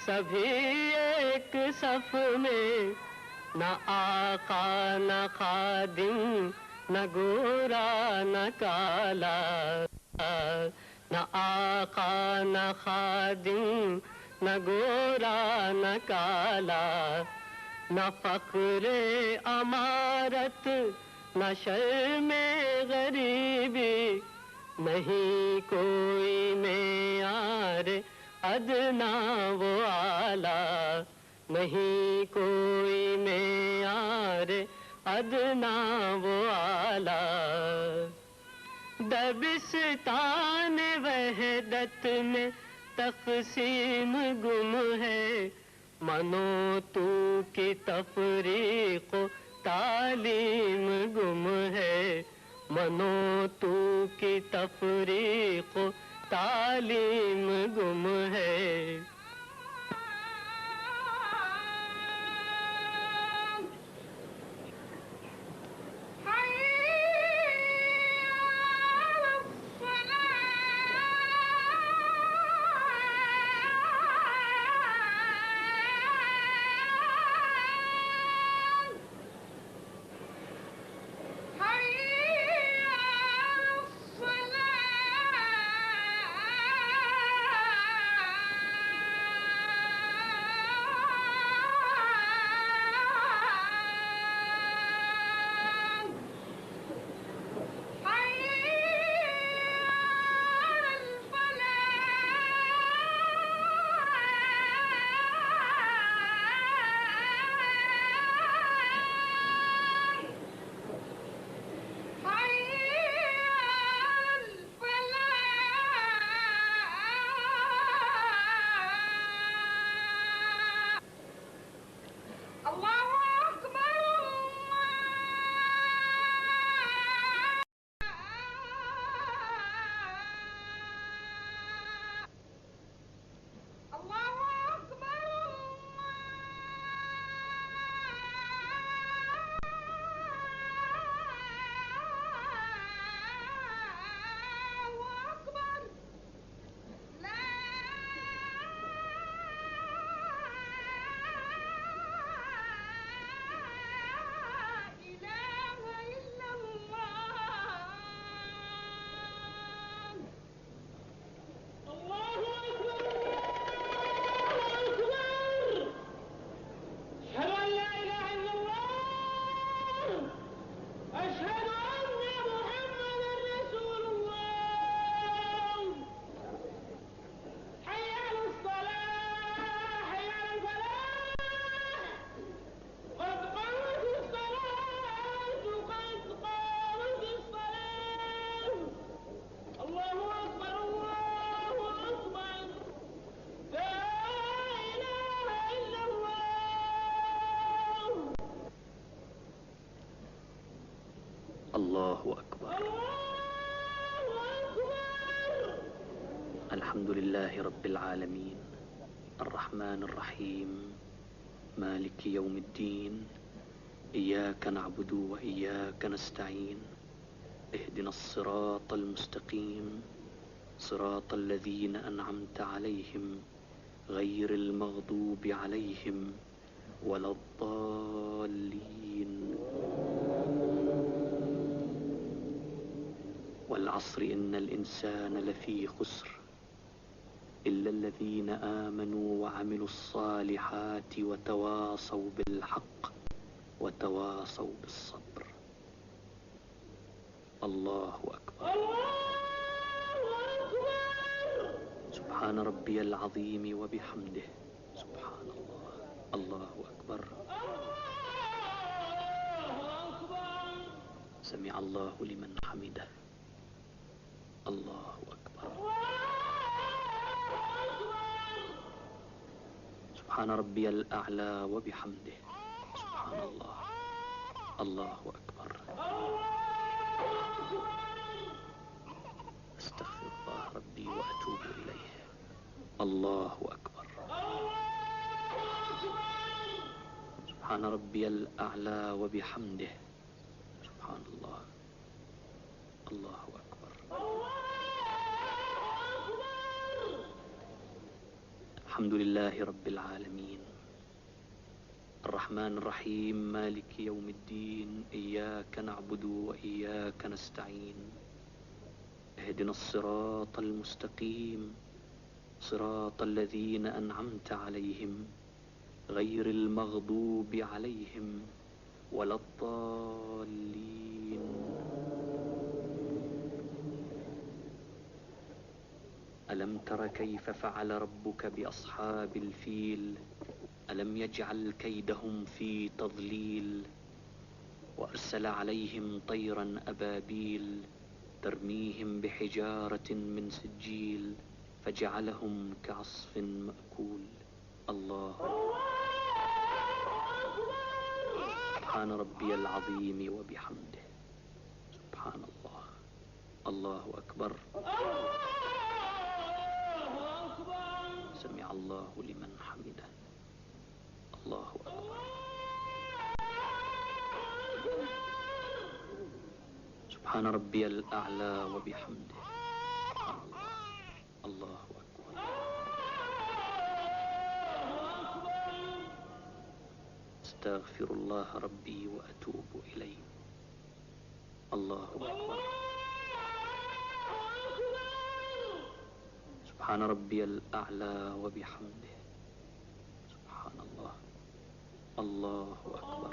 سبھی ایک صف میں، نہ آقا نہ خادم نہ گورا نہ کالا، نہ آقا نہ خادم نہ گورا نہ کالا، نہ فخر امارت نہ شرم غریبی، نہیں کوئی معیار ادنا و اعلیٰ، نہیں کوئی معیار ادنا و اعلیٰ۔ دبستان وحدت میں تقسیم گم ہے، منو تو کی تفریق و تعلیم گم ہے، منو تو کی تفریق و تعلیم گم ہے۔ اللہ اکبر. الحمد للہ رب العالمین الرحمن الرحیم مالک یوم الدین ایاک نعبد و ایاک نستعین اهدنا الصراط المستقیم صراط الذین انعمت علیہم غیر المغضوب علیہم ولا الضالین. والعصر ان الانسان لفی خسر الا الذین آمنوا وعملوا الصالحات وتواصوا بالحق وتواصوا بالصبر. اللہ اکبر. سبحان ربی العظیم وبحمدہ. سبحان اللہ. اللہ اکبر. سمع اللہ لمن حمدہ. اللہ اکبر. سبحان ربی الاعلی وبحمدہ. سبحان اللہ. اللہ اکبر. استغفر اللہ ربی واتوب الیہ. اللہ اکبر. سبحان ربی الاعلی وبحمدہ. سبحان اللہ. اللہ اکبر. الحمد للہ رب العالمین الرحمن الرحیم مالک یوم الدین ایاک نعبد و ایاک نستعین اهدنا الصراط المستقیم صراط الذین انعمت علیہم غیر المغضوب علیہم ولا الضالین. ألم تر كيف فعل ربك بأصحاب الفيل ألم يجعل كيدهم في تضليل وأرسل عليهم طيرا أبابيل ترميهم بحجارة من سجيل فجعلهم كعصف مأكول. الله سبحان ربي العظيم وبحمده. سبحان الله. الله أكبر. سمع الله لمن حمده. الله أكبر. سبحان ربي الأعلى وبحمده. سبحان الله. الله أكبر. استغفر الله ربي وأتوب إليه. الله أكبر. سبحان ربي الأعلى وبحمده. سبحان الله. الله أكبر.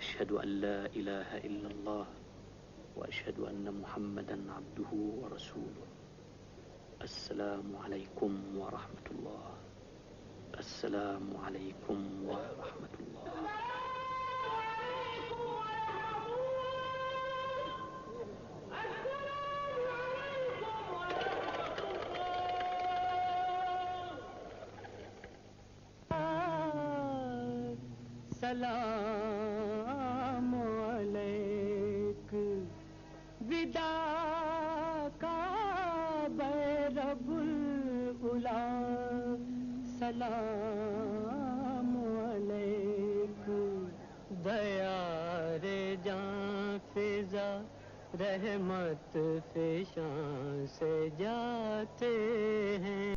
أشهد أن لا إله إلا الله وأشهد أن محمدا عبده ورسوله. السلام عليكم ورحمة الله. السلام عليكم ورحمة الله. سلام علیک ودا کا رب العلا. سلام علیک دیار جاں فضا رحمت فشاں سے جاتے ہیں.